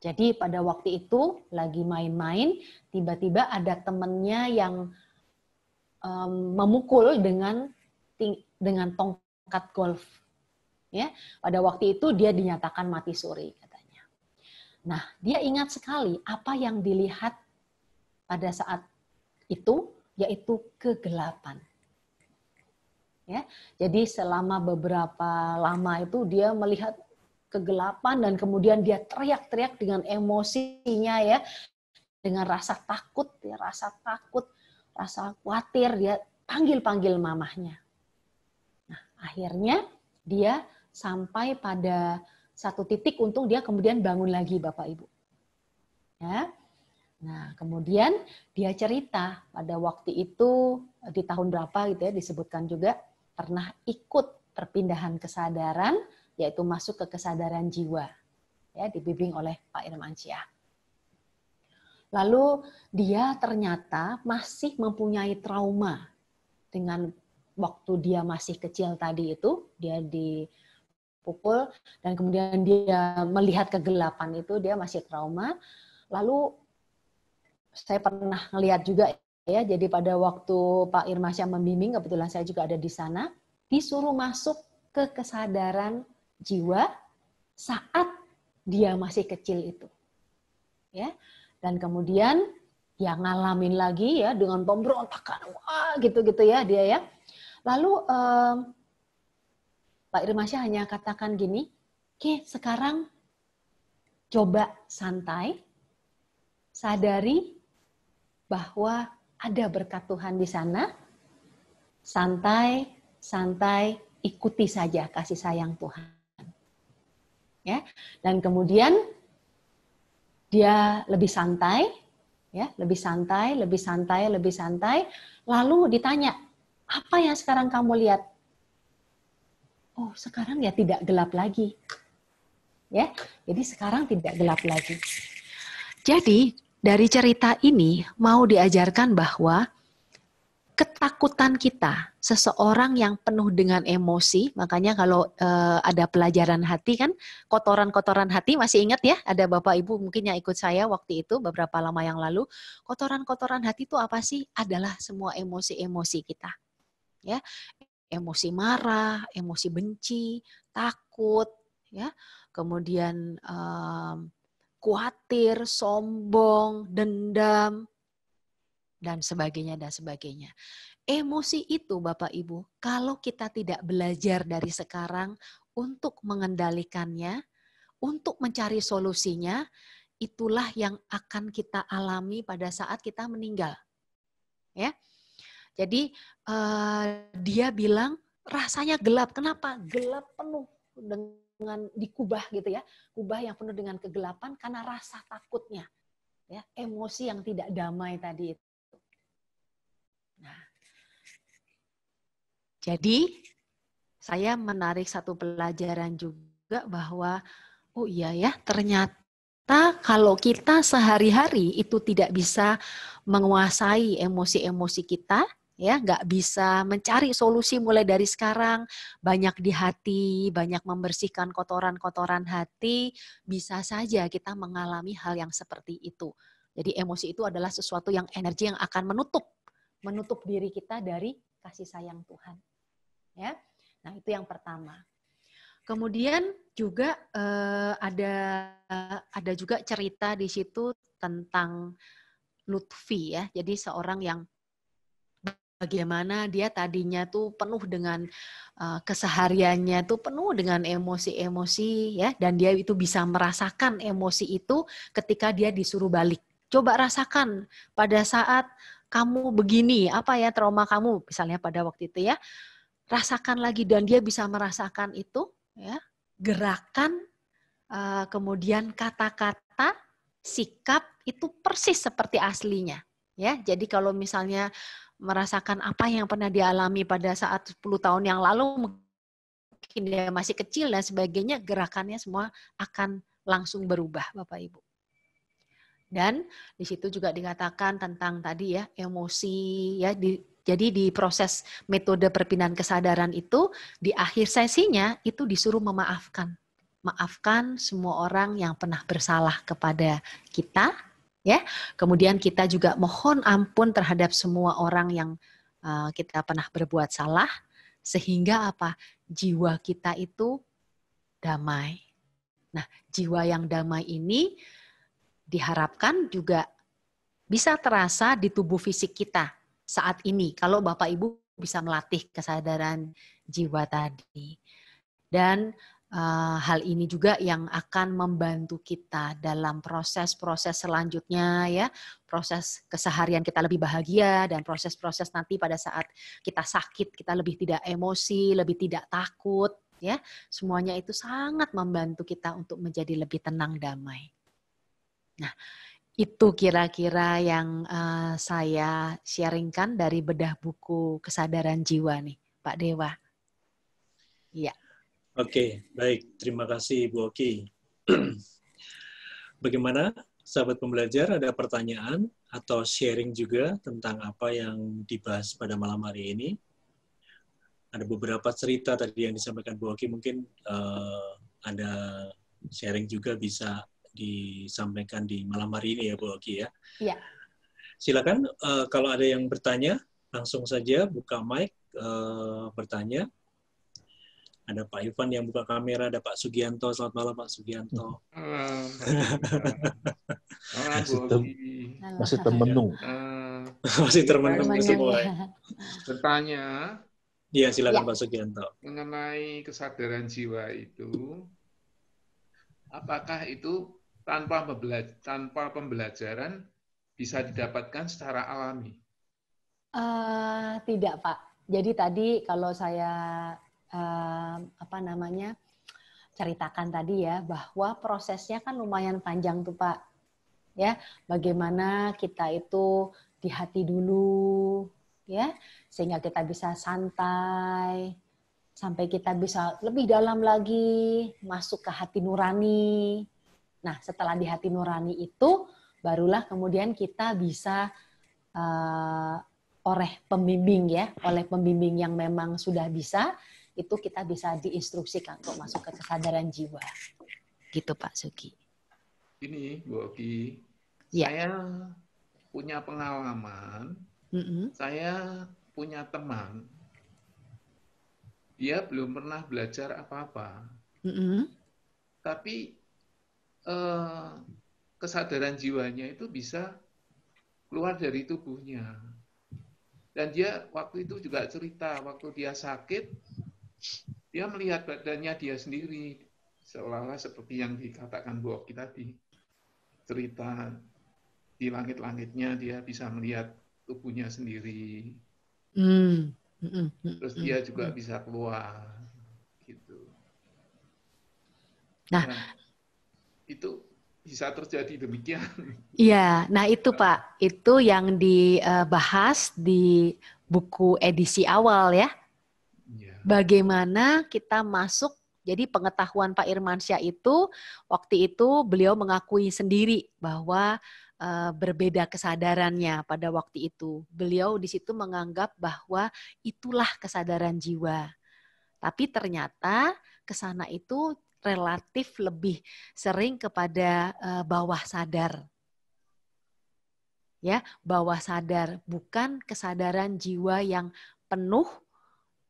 Jadi pada waktu itu lagi main-main, tiba-tiba ada temannya yang memukul dengan tongkat golf. Ya, pada waktu itu dia dinyatakan mati suri katanya. Nah, dia ingat sekali apa yang dilihat pada saat itu, yaitu kegelapan. Ya, jadi selama beberapa lama itu dia melihat kegelapan dan kemudian dia teriak-teriak dengan emosinya ya, dengan rasa takut, rasa khawatir, dia panggil-panggil mamahnya. Nah, akhirnya dia sampai pada satu titik, untung dia kemudian bangun lagi Bapak Ibu. Ya. Nah, kemudian dia cerita pada waktu itu di tahun berapa gitu ya, disebutkan juga pernah ikut perpindahan kesadaran, yaitu masuk ke kesadaran jiwa. Ya, dibimbing oleh Pak Irmansyah. Lalu dia ternyata masih mempunyai trauma dengan waktu dia masih kecil tadi itu, dia dipukul dan kemudian dia melihat kegelapan itu, dia masih trauma. Lalu saya pernah ngelihat juga ya, jadi pada waktu Pak Irmansyah membimbing, kebetulan saya juga ada di sana, disuruh masuk ke kesadaran jiwa saat dia masih kecil itu. Ya. Dan kemudian dia ngalamin lagi ya dengan pemberontakan, wah gitu-gitu ya dia ya. Lalu Pak Irmansyah hanya katakan gini, oke sekarang coba santai, sadari bahwa ada berkat Tuhan di sana, santai, ikuti saja kasih sayang Tuhan. Ya, dan kemudian dia lebih santai, ya, lebih santai. Lalu ditanya, apa yang sekarang kamu lihat? Oh, sekarang ya tidak gelap lagi. Ya, jadi sekarang tidak gelap lagi. Jadi dari cerita ini mau diajarkan bahwa ketakutan kita, seseorang yang penuh dengan emosi, makanya kalau ada pelajaran hati kan, kotoran-kotoran hati, masih ingat ya, ada Bapak Ibu mungkin yang ikut saya waktu itu beberapa lama yang lalu, kotoran-kotoran hati itu apa sih? Adalah semua emosi-emosi kita. Ya, emosi marah, emosi benci, takut, ya, kemudian khawatir, sombong, dendam, dan sebagainya, Emosi itu Bapak Ibu, kalau kita tidak belajar dari sekarang untuk mengendalikannya, untuk mencari solusinya, itulah yang akan kita alami pada saat kita meninggal. Ya. Jadi dia bilang rasanya gelap. Kenapa? Gelap penuh. dengan dikubah gitu ya, kubah yang penuh dengan kegelapan karena rasa takutnya, ya, emosi yang tidak damai tadi itu. Nah, jadi saya menarik satu pelajaran juga bahwa oh iya ya, ternyata kalau kita sehari-hari itu tidak bisa menguasai emosi-emosi kita, ya, nggak bisa mencari solusi mulai dari sekarang, banyak di hati, banyak membersihkan kotoran-kotoran hati, bisa saja kita mengalami hal yang seperti itu. Jadi emosi itu adalah sesuatu yang energi yang akan menutup diri kita dari kasih sayang Tuhan. Ya, nah itu yang pertama. Kemudian juga ada juga cerita di situ tentang Lutfi ya. Jadi seorang yang bagaimana dia tadinya tuh penuh dengan kesehariannya tuh penuh dengan emosi-emosi ya, dan dia itu bisa merasakan emosi itu ketika dia disuruh balik. Coba rasakan pada saat kamu begini, apa ya trauma kamu misalnya pada waktu itu ya. Rasakan lagi dan dia bisa merasakan itu ya, gerakan kemudian kata-kata, sikap itu persis seperti aslinya. Ya, jadi kalau misalnya merasakan apa yang pernah dialami pada saat 10 tahun yang lalu, mungkin dia masih kecil dan sebagainya, gerakannya semua akan langsung berubah, Bapak Ibu. Dan di situ juga dikatakan tentang tadi ya, emosi ya, jadi di proses metode perpindahan kesadaran itu, di akhir sesinya itu disuruh memaafkan. Maafkan semua orang yang pernah bersalah kepada kita, ya. Kemudian kita juga mohon ampun terhadap semua orang yang kita pernah berbuat salah, sehingga apa? Jiwa kita itu damai. Nah, jiwa yang damai ini diharapkan juga bisa terasa di tubuh fisik kita saat ini. Kalau Bapak Ibu bisa melatih kesadaran jiwa tadi. Dan hal ini juga yang akan membantu kita dalam proses-proses selanjutnya ya, proses keseharian kita lebih bahagia dan proses-proses nanti pada saat kita sakit kita lebih tidak emosi, lebih tidak takut ya. Semuanya itu sangat membantu kita untuk menjadi lebih tenang damai. Nah, itu kira-kira yang saya sharingkan dari bedah buku Kesadaran Jiwa nih, Pak Dewa. Iya. Oke, baik. Terima kasih, Bu Oki. Bagaimana, sahabat pembelajar, ada pertanyaan atau sharing juga tentang apa yang dibahas pada malam hari ini? Ada beberapa cerita tadi yang disampaikan Bu Oki, mungkin ada sharing juga bisa disampaikan di malam hari ini ya, Bu Oki ya. Iya. Silakan kalau ada yang bertanya, langsung saja buka mic, bertanya. Ada Pak Ivan yang buka kamera, ada Pak Sugianto. Selamat malam Pak Sugianto. Masih termenung. Masih termenung semua. Bertanya. Iya, silakan Pak Sugianto. Mengenai kesadaran jiwa itu, apakah itu tanpa pembelajaran bisa didapatkan secara alami? Tidak, Pak. Jadi tadi kalau saya ceritakan tadi ya, bahwa prosesnya kan lumayan panjang tuh Pak. Ya, bagaimana kita itu di hati dulu, ya, sehingga kita bisa santai, sampai kita bisa lebih dalam lagi masuk ke hati nurani. Nah, setelah di hati nurani itu, barulah kemudian kita bisa oleh pembimbing yang memang sudah bisa, itu kita bisa diinstruksikan untuk masuk ke kesadaran jiwa. Gitu Pak Sugi. Ini Bu Oki, ya. Saya punya pengalaman, saya punya teman, dia belum pernah belajar apa-apa, tapi kesadaran jiwanya itu bisa keluar dari tubuhnya. Dan dia waktu itu juga cerita, waktu dia sakit, dia melihat badannya dia sendiri, seolah-olah seperti yang dikatakan Bu Oki tadi. Cerita di langit-langitnya dia bisa melihat tubuhnya sendiri. Terus dia juga bisa keluar. Gitu. Nah, itu bisa terjadi demikian. iya, nah itu Pak, itu yang dibahas di buku edisi awal ya. Bagaimana kita masuk, jadi pengetahuan Pak Irmansyah itu, waktu itu beliau mengakui sendiri bahwa berbeda kesadarannya pada waktu itu. Beliau di situ menganggap bahwa itulah kesadaran jiwa. Tapi ternyata ke sana itu relatif lebih sering kepada bawah sadar. Ya, bawah sadar, bukan kesadaran jiwa yang penuh.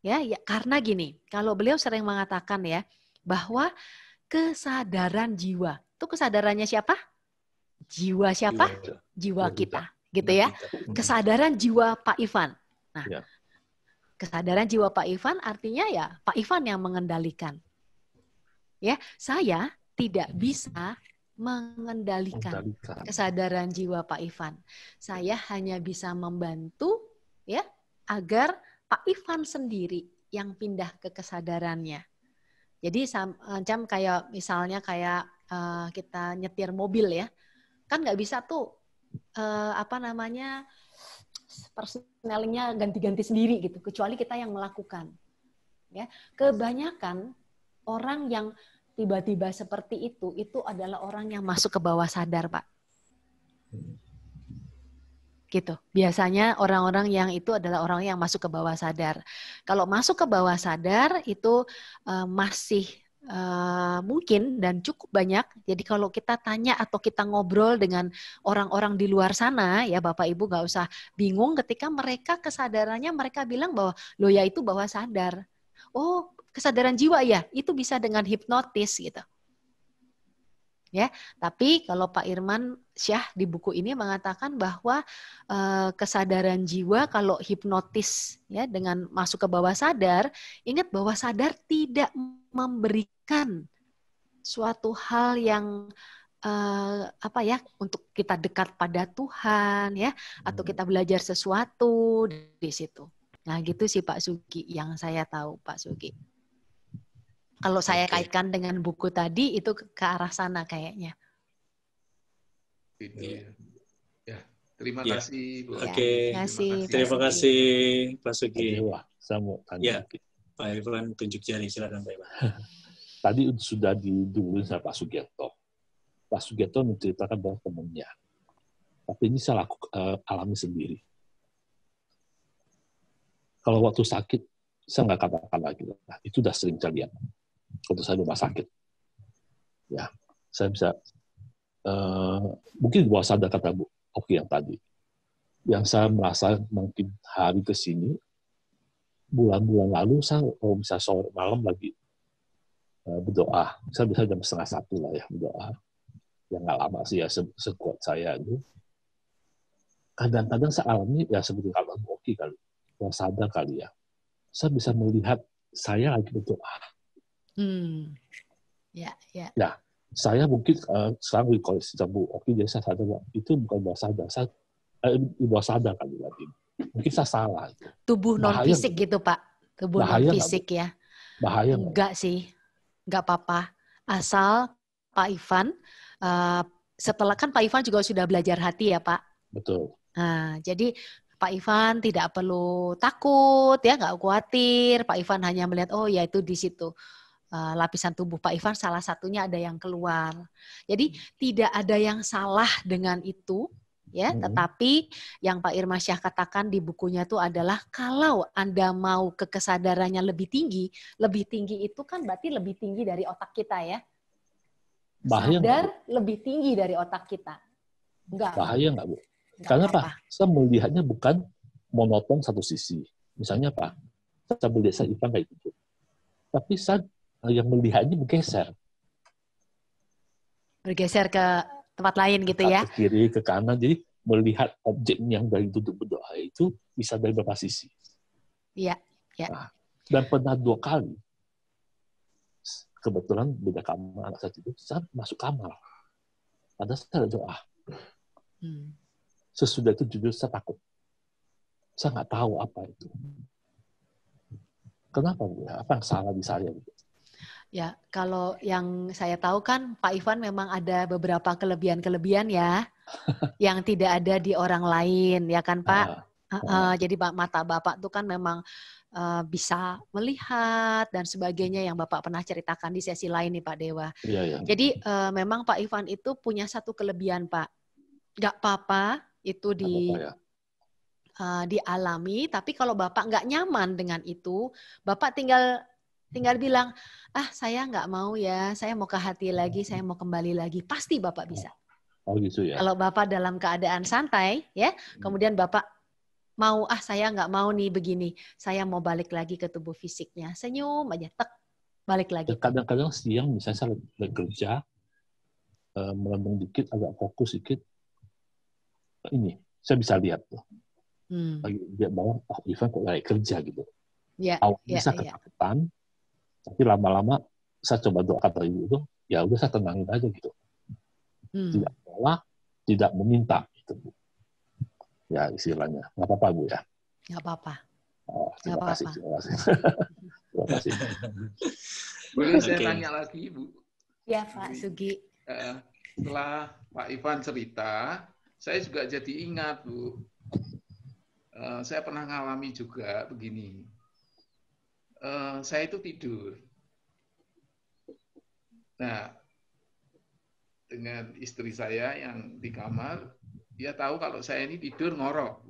Ya, karena gini, kalau beliau sering mengatakan ya bahwa kesadaran jiwa, itu kesadarannya siapa? Jiwa siapa? Jiwa kita, gitu ya. Kesadaran jiwa Pak Ivan. Nah, kesadaran jiwa Pak Ivan artinya ya Pak Ivan yang mengendalikan. Ya, saya tidak bisa mengendalikan kesadaran jiwa Pak Ivan. Saya hanya bisa membantu ya agar Pak Ivan sendiri yang pindah ke kesadarannya. Jadi macam kayak misalnya kayak kita nyetir mobil ya, kan nggak bisa tuh persnelingnya ganti-ganti sendiri gitu, kecuali kita yang melakukan. Ya, kebanyakan orang yang tiba-tiba seperti itu adalah orang yang masuk ke bawah sadar, Pak. Gitu. Biasanya orang-orang yang itu adalah orang yang masuk ke bawah sadar. Kalau masuk ke bawah sadar itu masih mungkin dan cukup banyak. Jadi kalau kita tanya atau kita ngobrol dengan orang-orang di luar sana, ya Bapak Ibu nggak usah bingung ketika mereka kesadarannya mereka bilang bahwa lo ya itu bawah sadar. Oh, kesadaran jiwa ya, itu bisa dengan hipnotis gitu. Ya, tapi kalau Pak Irman Syah di buku ini mengatakan bahwa kesadaran jiwa kalau hipnotis ya dengan masuk ke bawah sadar, ingat bawah sadar tidak memberikan suatu hal yang untuk kita dekat pada Tuhan ya atau kita belajar sesuatu di situ. Nah, gitu sih Pak Sugi yang saya tahu Pak Sugi. Kalau saya kaitkan dengan buku tadi itu ke arah sana kayaknya. Ya, terima kasih Bu. Oke. Terima kasih Pak Sugi. Saya mau Ya, tanya. Pak Irfan tunjuk jari, silakan Pak Irfan. Tadi sudah diduluin sama Pak Sugiarto. Pak Sugiarto menceritakan bahwa temannya. Tapi ini saya alami sendiri. Kalau waktu sakit, saya nggak katakan lagi. Nah, itu udah sering saya lihat. Waktu saya di rumah sakit. Ya, saya bisa, mungkin di bawah sadar kata Bu Oki yang tadi. Yang saya merasa mungkin hari ke sini, bulan-bulan lalu, saya kalau bisa sore malam lagi berdoa. Saya bisa jam 12:30 lah ya berdoa. Yang nggak lama sih ya, sekuat saya itu. Kadang-kadang saya alami, ya seperti kata Bu Oki kali, bawah sadar kali ya. Saya bisa melihat saya lagi berdoa. Ya, saya mungkin sekarang di koleksi Bu Oki, jadi saya sadar itu bukan bawah sadar, saya bawah sadar kali berarti. Mungkin saya salah. Tubuh non fisik gitu Pak, tubuh non fisik ya. Bahaya enggak sih, enggak apa-apa. Asal Pak Ivan, setelah kan Pak Ivan juga sudah belajar hati ya Pak. Betul. Nah, jadi Pak Ivan tidak perlu takut ya, nggak khawatir. Pak Ivan hanya melihat oh ya itu di situ. Lapisan tubuh Pak Ivan salah satunya ada yang keluar. Jadi tidak ada yang salah dengan itu, ya. Tetapi yang Pak Irmansyah katakan di bukunya itu adalah kalau Anda mau ke kesadarannya lebih tinggi itu kan berarti lebih tinggi dari otak kita ya. Sadar lebih tinggi dari otak kita. Enggak. Bahaya nggak Bu? Karena Pak, saya melihatnya bukan monoton satu sisi. Misalnya Pak, saya melihat saya Ivan kayak gitu. Tapi saya yang melihatnya bergeser. Bergeser ke tempat lain gitu ya? Ke kiri, ke kanan. Jadi melihat objek yang dari duduk berdoa itu bisa dari beberapa sisi. Iya. Ya. Nah, dan pernah 2 kali, kebetulan beda kamar anak saya itu, saya masuk kamar. Padahal saya ada doa. Sesudah itu jujur saya takut. Saya nggak tahu apa itu. Kenapa Bu? Apa yang salah di saya? Ya, kalau yang saya tahu kan Pak Ivan memang ada beberapa kelebihan-kelebihan ya, yang tidak ada di orang lain, ya kan Pak? Jadi mata Bapak tuh kan memang bisa melihat dan sebagainya yang Bapak pernah ceritakan di sesi lain nih Pak Dewa. Iya, iya. Jadi memang Pak Ivan itu punya satu kelebihan Pak. Nggak apa-apa itu dialami, tapi kalau Bapak nggak nyaman dengan itu, Bapak tinggal bilang, saya nggak mau ya, saya mau ke hati lagi, saya mau kembali lagi. Pasti Bapak bisa. Oh gitu ya. Kalau Bapak dalam keadaan santai, ya, kemudian Bapak mau, saya nggak mau nih begini, saya mau balik lagi ke tubuh fisiknya. Senyum aja, tek, balik lagi. Kadang-kadang siang misalnya saya lagi kerja, melambung dikit, agak fokus dikit, ini saya bisa lihat tuh. Lagi di bawah, Ivan kok lagi kerja gitu. Awalnya saya ketakutan, tapi lama-lama saya coba doa kata ibu itu, ya udah saya tenangin aja gitu. Tidak menolak, tidak meminta gitu, Bu. Ya istilahnya, nggak apa-apa Bu ya. Nggak apa-apa. Terima kasih. Terima kasih. Boleh saya tanya lagi Bu? Ya Pak Sugi. Setelah Pak Ivan cerita, saya juga jadi ingat Bu. Saya pernah ngalami juga begini. Saya itu tidur. Nah, dengan istri saya yang di kamar, dia tahu kalau saya ini tidur ngorok.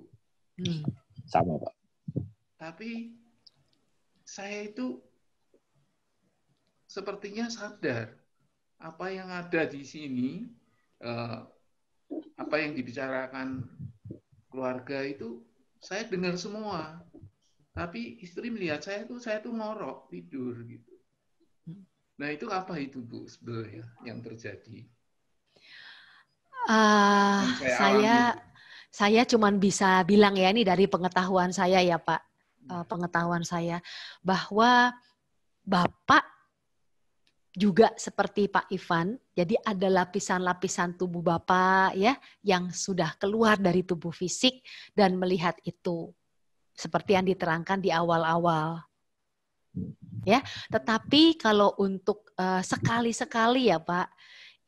Sama, Pak. Tapi saya itu sepertinya sadar apa yang ada di sini, apa yang dibicarakan keluarga itu saya dengar semua. Tapi istri melihat saya tuh ngorok tidur gitu. Nah itu apa itu Bu sebenarnya yang terjadi? Saya cuman bisa bilang ya, ini dari pengetahuan saya ya Pak, pengetahuan saya bahwa Bapak juga seperti Pak Ivan, jadi ada lapisan-lapisan tubuh Bapak ya yang sudah keluar dari tubuh fisik dan melihat itu seperti yang diterangkan di awal-awal. Ya, tetapi kalau untuk sekali-sekali ya Pak,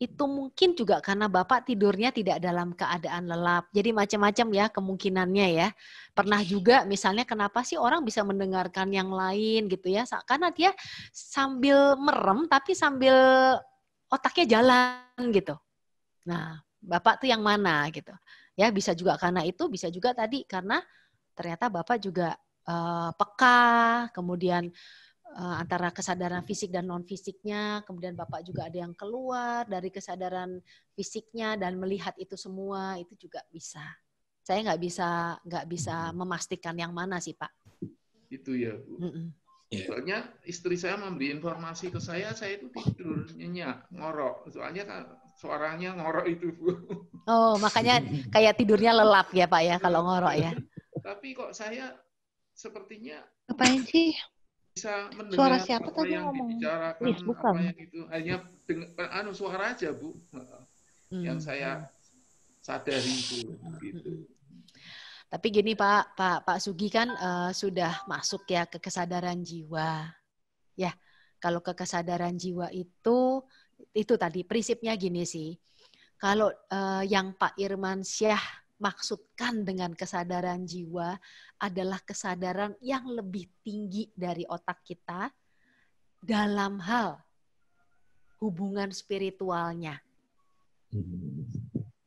itu mungkin juga karena Bapak tidurnya tidak dalam keadaan lelap. Jadi macam-macam ya kemungkinannya ya. Pernah juga misalnya kenapa sih orang bisa mendengarkan yang lain gitu ya. Karena dia sambil merem tapi sambil otaknya jalan gitu. Nah, Bapak tuh yang mana gitu. Ya bisa juga karena itu, bisa juga tadi karena ternyata Bapak juga peka, kemudian antara kesadaran fisik dan non fisiknya, kemudian Bapak juga ada yang keluar dari kesadaran fisiknya dan melihat itu semua, itu juga bisa. Saya nggak bisa memastikan yang mana sih Pak. Itu ya Bu. Soalnya istri saya memberi informasi ke saya itu tidur nyenyak, ngorok. Soalnya kan suaranya ngorok itu Bu. Oh makanya kayak tidurnya lelap ya Pak ya kalau ngorok ya. Tapi kok saya sepertinya ngapain sih? Bisa mendengar suara siapa apa tadi yang ngomong? dibicarakan, Bukan. apa yang itu hanya dengan suara aja Bu, yang saya sadari itu. Gitu. Tapi gini Pak Sugi kan sudah masuk ya ke kesadaran jiwa, ya. Kalau ke kesadaran jiwa itu tadi prinsipnya gini sih. Kalau yang Pak Irmansyah maksudkan dengan kesadaran jiwa adalah kesadaran yang lebih tinggi dari otak kita dalam hal hubungan spiritualnya.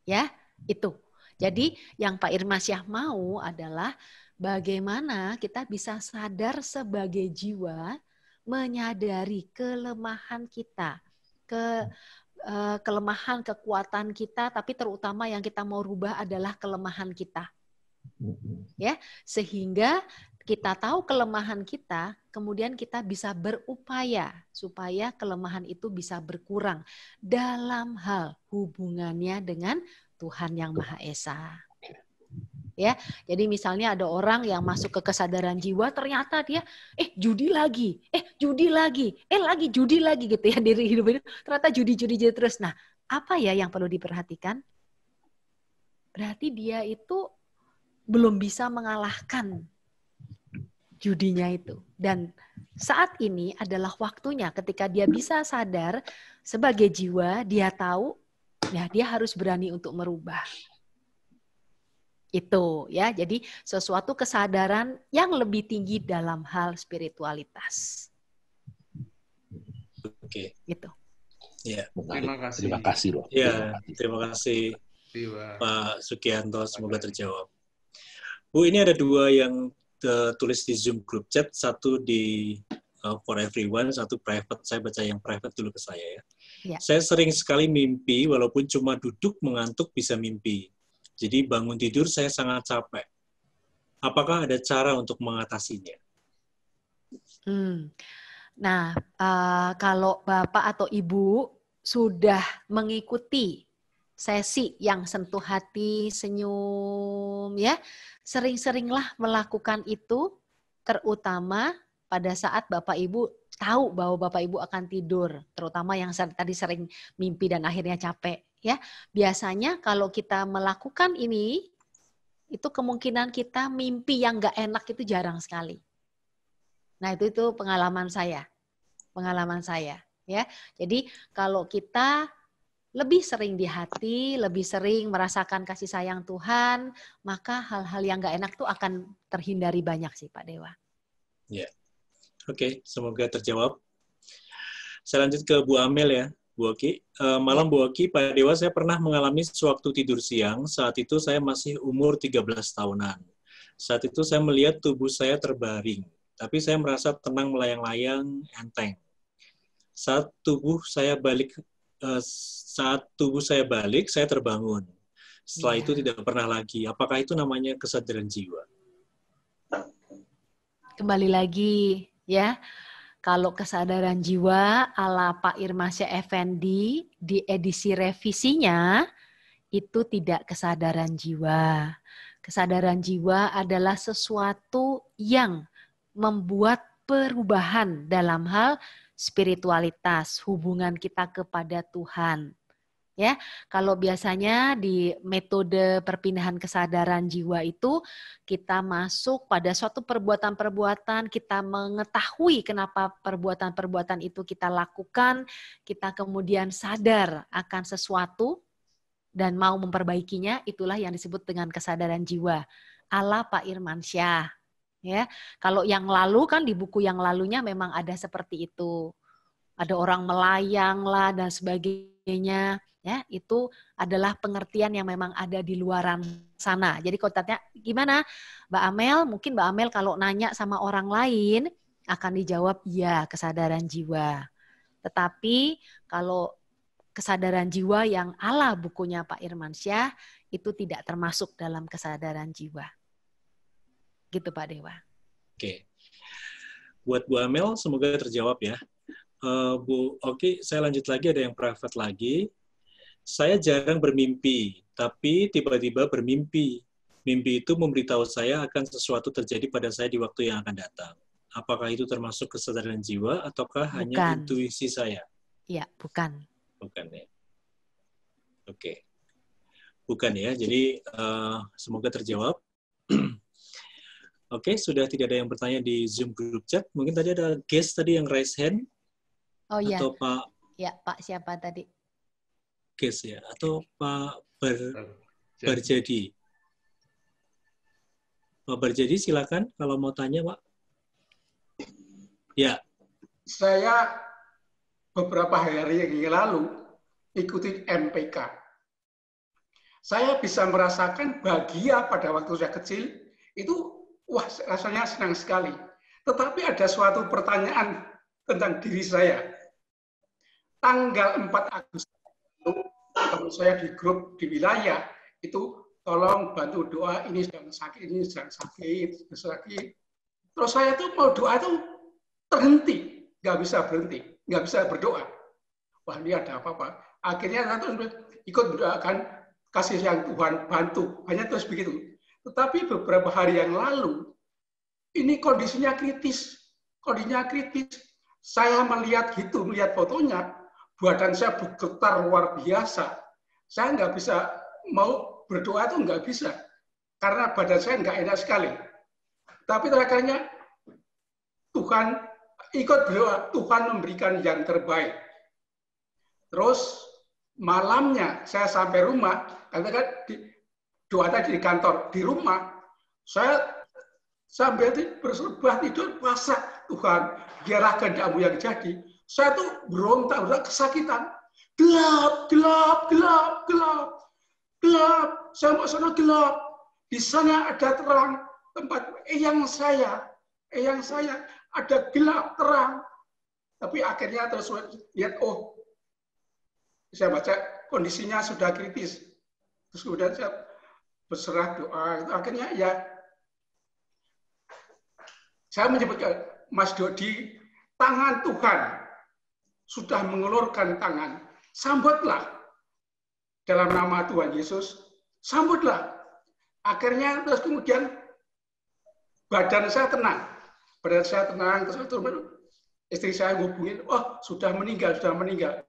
Ya, itu. Jadi yang Pak Irmansyah mau adalah bagaimana kita bisa sadar sebagai jiwa menyadari kelemahan kita, kelemahan, kekuatan kita, tapi terutama yang kita mau rubah adalah kelemahan kita. Ya, sehingga kita tahu kelemahan kita, kemudian kita bisa berupaya supaya kelemahan itu bisa berkurang dalam hal hubungannya dengan Tuhan yang Maha Esa. Ya, jadi misalnya ada orang yang masuk ke kesadaran jiwa, ternyata dia judi lagi judi lagi gitu ya, diri hidup itu ternyata judi terus. Nah, apa ya yang perlu diperhatikan? Berarti dia itu belum bisa mengalahkan judinya itu. Dan saat ini adalah waktunya ketika dia bisa sadar sebagai jiwa, dia tahu ya dia harus berani untuk merubah. Itu ya. Jadi sesuatu kesadaran yang lebih tinggi dalam hal spiritualitas. Oke. Gitu. Ya. Terima kasih. Terima kasih loh. Ya, terima kasih Dewa. Pak Sugianto, semoga terjawab. Bu, ini ada 2 yang tulis di Zoom group chat, satu di for everyone, satu private. Saya baca yang private dulu ke saya ya. Ya. Saya sering sekali mimpi, walaupun cuma duduk mengantuk bisa mimpi. Jadi bangun tidur saya sangat capek. Apakah ada cara untuk mengatasinya? Nah, kalau Bapak atau Ibu sudah mengikuti sesi yang sentuh hati, senyum, ya, sering-seringlah melakukan itu, terutama pada saat Bapak Ibu tahu bahwa Bapak Ibu akan tidur, terutama yang tadi sering mimpi dan akhirnya capek, ya. Biasanya kalau kita melakukan ini, itu kemungkinan kita mimpi yang nggak enak itu jarang sekali. Nah, itu pengalaman saya. Ya. Jadi kalau kita lebih sering di hati, lebih sering merasakan kasih sayang Tuhan, maka hal-hal yang nggak enak tuh akan terhindari banyak sih Pak Dewa. Ya, oke, semoga terjawab. Saya lanjut ke Bu Amel ya, Bu Oki. Malam Bu Oki, Pak Dewa, saya pernah mengalami sewaktu tidur siang, saat itu saya masih umur 13 tahunan. Saat itu saya melihat tubuh saya terbaring, tapi saya merasa tenang melayang-layang, enteng. Saat tubuh saya balik, saya terbangun. Setelah itu tidak pernah lagi. Apakah itu namanya kesadaran jiwa? Kembali lagi ya, kalau kesadaran jiwa ala Pak Irmansyah Effendi di edisi revisinya itu tidak kesadaran jiwa. Kesadaran jiwa adalah sesuatu yang membuat perubahan dalam hal spiritualitas, hubungan kita kepada Tuhan. Ya, kalau biasanya di metode perpindahan kesadaran jiwa itu kita masuk pada suatu perbuatan-perbuatan, kita mengetahui kenapa perbuatan-perbuatan itu kita lakukan, kita kemudian sadar akan sesuatu dan mau memperbaikinya, itulah yang disebut dengan kesadaran jiwa ala Pak Irmansyah. Ya, kalau yang lalu kan di buku yang lalunya memang ada seperti itu. Ada orang melayang lah dan sebagainya. Ya, itu adalah pengertian yang memang ada di luaran sana. Jadi kalau tanya gimana Mbak Amel, mungkin Mbak Amel kalau nanya sama orang lain akan dijawab iya kesadaran jiwa. Tetapi kalau kesadaran jiwa yang ala bukunya Pak Irmansyah itu tidak termasuk dalam kesadaran jiwa. Gitu Pak Dewa. Oke. Buat Bu Amel, semoga terjawab ya. Bu Oki, saya lanjut lagi, ada yang private lagi. Saya jarang bermimpi, tapi tiba-tiba bermimpi. Mimpi itu memberitahu saya akan sesuatu terjadi pada saya di waktu yang akan datang. Apakah itu termasuk kesadaran jiwa ataukah hanya intuisi saya? Iya, bukan. Bukan ya. Oke. Bukan ya, jadi semoga terjawab. Oke, sudah tidak ada yang bertanya di Zoom group chat. Mungkin tadi ada guest tadi yang raise hand. Oh iya. Atau Pak? Ya, Pak siapa tadi? Guest ya, atau Pak Barjadi. Pak Barjadi silakan kalau mau tanya, Pak. Ya. Saya beberapa hari yang lalu ikuti MPK. Saya bisa merasakan bahagia pada waktu saya kecil, itu wah rasanya senang sekali. Tetapi ada suatu pertanyaan tentang diri saya. Tanggal 4 Agustus lalu, saya di grup di wilayah, itu tolong bantu doa, ini sedang sakit, ini sedang sakit, sakit. Terus saya tuh mau doa itu terhenti, nggak bisa berhenti, nggak bisa berdoa. Wah ini ada apa-apa. Akhirnya saya ikut mendoakan kasih sayang Tuhan, bantu. Hanya terus begitu. Tetapi beberapa hari yang lalu, ini kondisinya kritis. Kondisinya kritis. Saya melihat fotonya, badan saya bergetar luar biasa. Saya nggak bisa, mau berdoa itu nggak bisa. Karena badan saya nggak enak sekali. Tapi terakhirnya, Tuhan, ikut berdoa, Tuhan memberikan yang terbaik. Terus malamnya saya sampai rumah, karena kan doa tadi di kantor, di rumah, saya sambil bersumpah tidur puasa, Tuhan, biarlah kehendak-Mu yang jadi. Saya tuh berontak, kesakitan. Gelap, gelap, gelap, gelap, gelap. Saya mau sana gelap. Di sana ada terang, tempat eyang saya ada gelap terang. Tapi akhirnya terus lihat, oh, saya baca kondisinya sudah kritis. Terus kemudian saya berserah doa. Akhirnya ya, saya menyebutkan, Mas Dodi, tangan Tuhan sudah mengulurkan tangan. Sambutlah dalam nama Tuhan Yesus. Sambutlah. Akhirnya terus kemudian badan saya tenang. Badan saya tenang. Terus istri saya hubungin, oh sudah meninggal, sudah meninggal.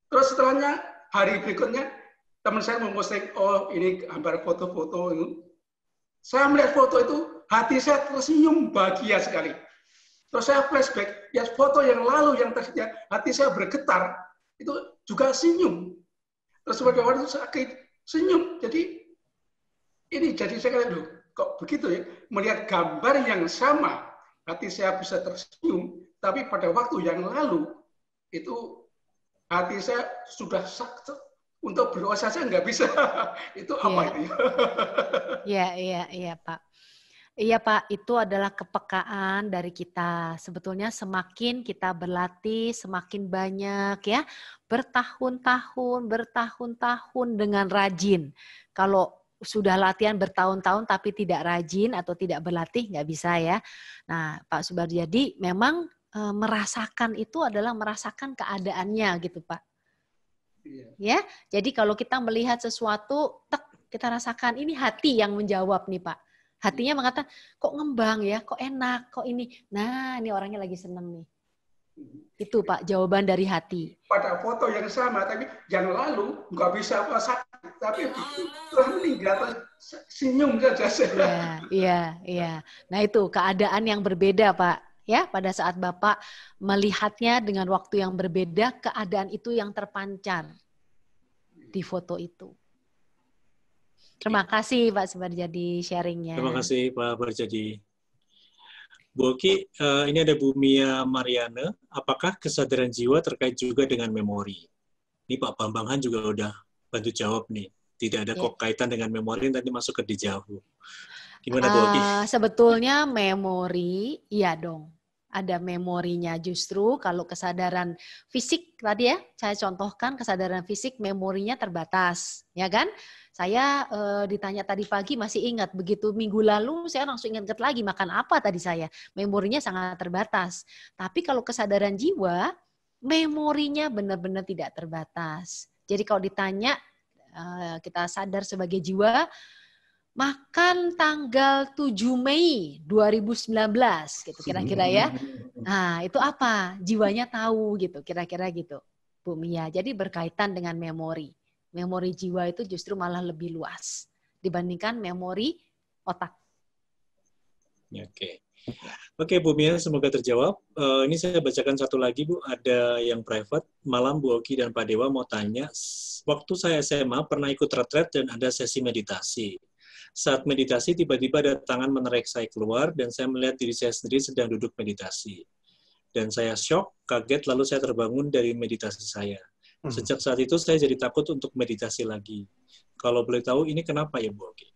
Terus setelahnya, hari berikutnya, teman saya memposting, oh ini gambar foto-foto itu. Saya melihat foto itu, hati saya tersenyum bahagia sekali. Terus saya flashback, ya foto yang lalu yang tersenyum, hati saya bergetar, itu juga senyum. Terus pada waktu itu sakit, senyum. Jadi ini jadi saya kata, loh, kok begitu ya? Melihat gambar yang sama, hati saya bisa tersenyum, tapi pada waktu yang lalu itu hati saya sudah sakit. Untuk berdoa saja nggak bisa. Itu apa itu ya? Iya Pak. Iya Pak, itu adalah kepekaan dari kita. Sebetulnya semakin kita berlatih, semakin banyak ya, bertahun-tahun dengan rajin. Kalau sudah latihan bertahun-tahun tapi tidak rajin atau tidak berlatih, nggak bisa ya. Nah Pak Subardjadi memang merasakan itu adalah merasakan keadaannya gitu Pak. Ya, jadi kalau kita melihat sesuatu, kita rasakan ini hati yang menjawab nih Pak. Hatinya mengatakan, kok ngembang ya, kok enak, kok ini. Nah, ini orangnya lagi seneng nih. Itu Pak, jawaban dari hati. Pada foto yang sama, tapi yang lalu nggak bisa sakit, tapi telah meninggal, senyum saja. Iya. Nah itu keadaan yang berbeda Pak. Ya, pada saat Bapak melihatnya dengan waktu yang berbeda, keadaan itu yang terpancar di foto itu. Terima kasih Pak Subardjadi sharingnya. Terima kasih Pak Subardjadi. Bu Oki, ini ada Bu Mia Mariana. Apakah kesadaran jiwa terkait juga dengan memori? Ini Pak Bambang Han juga udah bantu jawab nih. Tidak ada kok kaitan dengan memori, nanti masuk ke dejavu. Gimana Bu Oki? Sebetulnya memori, iya dong. Ada memorinya justru kalau kesadaran fisik tadi ya, saya contohkan kesadaran fisik memorinya terbatas, ya kan? Saya ditanya tadi pagi masih ingat, begitu minggu lalu saya langsung ingat lagi makan apa tadi saya. Memorinya sangat terbatas. Tapi kalau kesadaran jiwa, memorinya benar-benar tidak terbatas. Jadi kalau ditanya, kita sadar sebagai jiwa, makan tanggal 7 Mei 2019 gitu kira-kira ya. Nah, itu apa? Jiwanya tahu gitu, kira-kira gitu. Bu Mia. Jadi berkaitan dengan memori. Memori jiwa itu justru malah lebih luas dibandingkan memori otak. Oke, Bu Mia, semoga terjawab. Ini saya bacakan satu lagi, Bu. Ada yang private. Malam Bu Oki dan Pak Dewa mau tanya, waktu saya SMA pernah ikut retret dan ada sesi meditasi. Saat meditasi, tiba-tiba ada tangan menarik saya keluar dan saya melihat diri saya sendiri sedang duduk meditasi. Dan saya shock, kaget, lalu saya terbangun dari meditasi saya. Sejak saat itu saya jadi takut untuk meditasi lagi. Kalau boleh tahu, ini kenapa ya Bu Oki?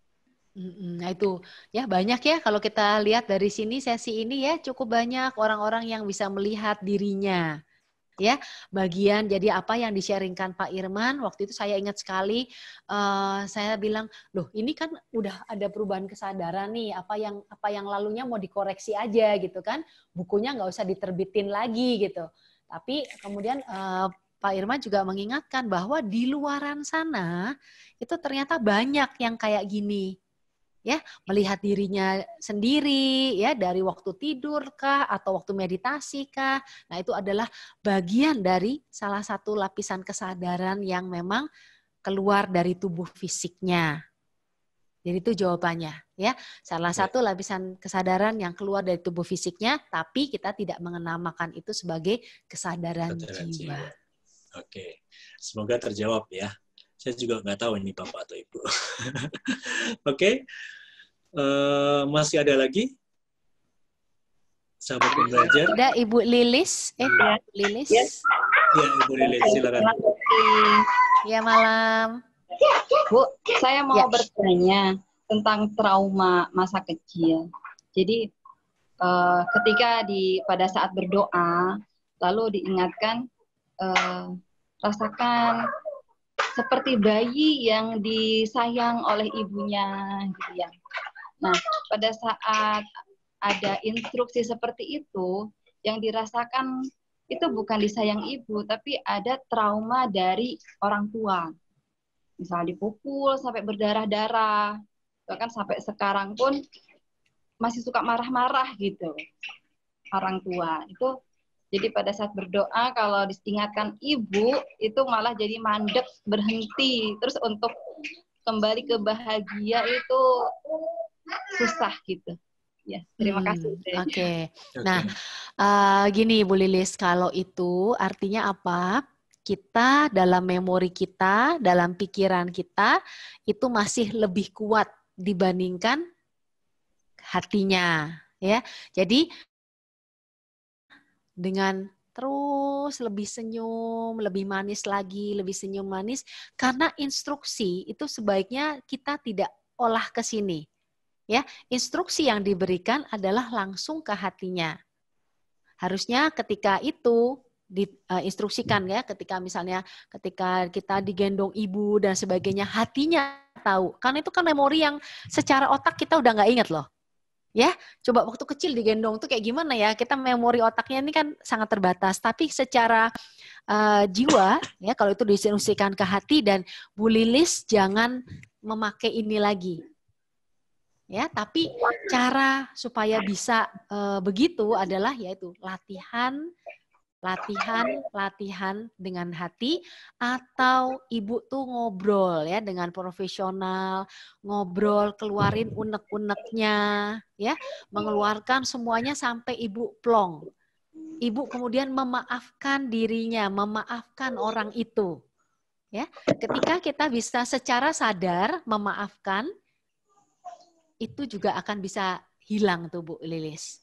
Nah itu ya banyak ya kalau kita lihat dari sini sesi ini ya cukup banyak orang-orang yang bisa melihat dirinya. Ya, bagian jadi apa yang di-sharingkan Pak Irman waktu itu saya ingat sekali, saya bilang, loh ini kan udah ada perubahan kesadaran nih, apa yang lalunya mau dikoreksi aja gitu kan, bukunya nggak usah diterbitin lagi gitu. Tapi kemudian Pak Irman juga mengingatkan bahwa di luaran sana itu ternyata banyak yang kayak gini. Ya, melihat dirinya sendiri ya dari waktu tidur kah atau waktu meditasi kah. Nah, itu adalah bagian dari salah satu lapisan kesadaran yang memang keluar dari tubuh fisiknya. Jadi itu jawabannya, ya. Salah satu lapisan kesadaran yang keluar dari tubuh fisiknya, tapi kita tidak menamakan itu sebagai kesadaran jiwa. Oke, semoga terjawab ya. Saya juga nggak tahu ini Bapak atau Ibu. Oke, masih ada lagi? Sahabat pembelajar. Ada Ibu Lilis. Ibu Lilis. Ya, Ibu Lilis, silakan. Ya, malam. Bu, saya mau bertanya tentang trauma masa kecil. Jadi ketika pada saat berdoa, lalu diingatkan rasakan seperti bayi yang disayang oleh ibunya, gitu ya. Nah, pada saat ada instruksi seperti itu, yang dirasakan itu bukan disayang ibu, tapi ada trauma dari orang tua. Misalnya dipukul sampai berdarah-darah, bahkan sampai sekarang pun masih suka marah-marah gitu orang tua. Itu jadi pada saat berdoa kalau diingatkan ibu itu malah jadi mandek, berhenti. Terus untuk kembali ke bahagia itu susah gitu. Ya, terima kasih. Oke. Nah, gini Bu Lilis, kalau itu artinya apa? Kita dalam memori kita, dalam pikiran kita itu masih lebih kuat dibandingkan hatinya, ya. Jadi dengan terus lebih senyum, lebih manis lagi, lebih senyum manis, karena instruksi itu sebaiknya kita tidak olah ke sini. Ya, instruksi yang diberikan adalah langsung ke hatinya. Harusnya ketika itu diinstruksikan ya, ketika kita digendong ibu dan sebagainya, hatinya tahu. Karena itu kan memori yang secara otak kita udah nggak ingat loh. Ya, coba waktu kecil digendong tuh kayak gimana ya? Kita memori otaknya ini kan sangat terbatas. Tapi secara jiwa ya, kalau itu diinstruksikan ke hati, dan Bu Lilis jangan memakai ini lagi. Ya, tapi cara supaya bisa begitu adalah yaitu latihan dengan hati, atau ibu tuh ngobrol ya dengan profesional, ngobrol, keluarin unek-uneknya ya, mengeluarkan semuanya sampai ibu plong. Ibu kemudian memaafkan dirinya, memaafkan orang itu. Ya, ketika kita bisa secara sadar memaafkan, itu juga akan bisa hilang tuh Bu Lilis.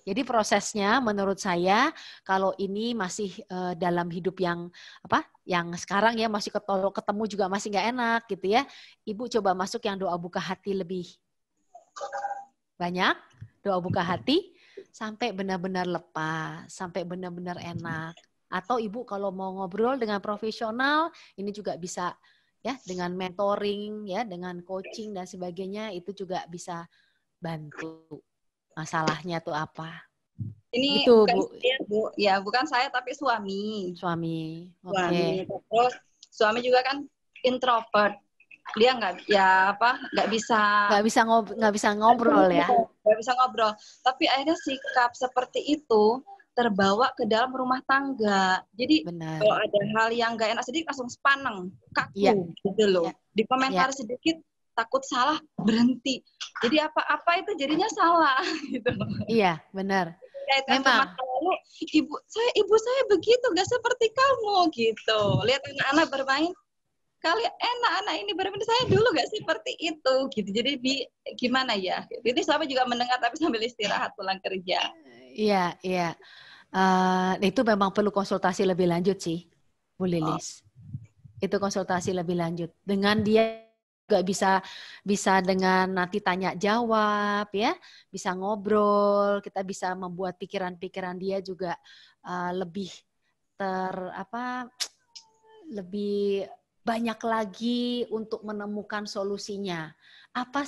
Jadi prosesnya menurut saya kalau ini masih dalam hidup yang sekarang ya masih ketemu juga masih nggak enak gitu ya. Ibu coba masuk yang doa buka hati lebih banyak, doa buka hati sampai benar-benar lepas, sampai benar-benar enak. Atau ibu kalau mau ngobrol dengan profesional ini juga bisa ya, dengan mentoring ya, dengan coaching dan sebagainya, itu juga bisa bantu. Masalahnya tuh apa? Ini itu, bukan Bu. Saya, Bu. Ya, bukan saya tapi suami. Suami. Oke. Suami. Terus suami juga kan introvert. Dia nggak bisa ngobrol ya. Nggak bisa ngobrol. Tapi akhirnya sikap seperti itu terbawa ke dalam rumah tangga. Jadi benar. Kalau ada hal yang nggak enak sedikit langsung sepaneng, kaku gitu loh. Di komentar sedikit takut salah, berhenti. Jadi apa-apa itu jadinya salah gitu. Iya, benar. Memang. Lalu ibu saya begitu, nggak seperti kamu gitu. Lihat anak-anak bermain, kali anak ini bermain, saya dulu nggak seperti itu gitu. Jadi gimana ya? Jadi saya juga mendengar tapi sambil istirahat pulang kerja. Iya. Itu memang perlu konsultasi lebih lanjut sih, Bu Lilis. Itu konsultasi lebih lanjut. Dengan dia juga bisa dengan nanti tanya jawab ya, bisa ngobrol, kita bisa membuat pikiran-pikiran dia juga lebih lebih banyak lagi untuk menemukan solusinya. Apa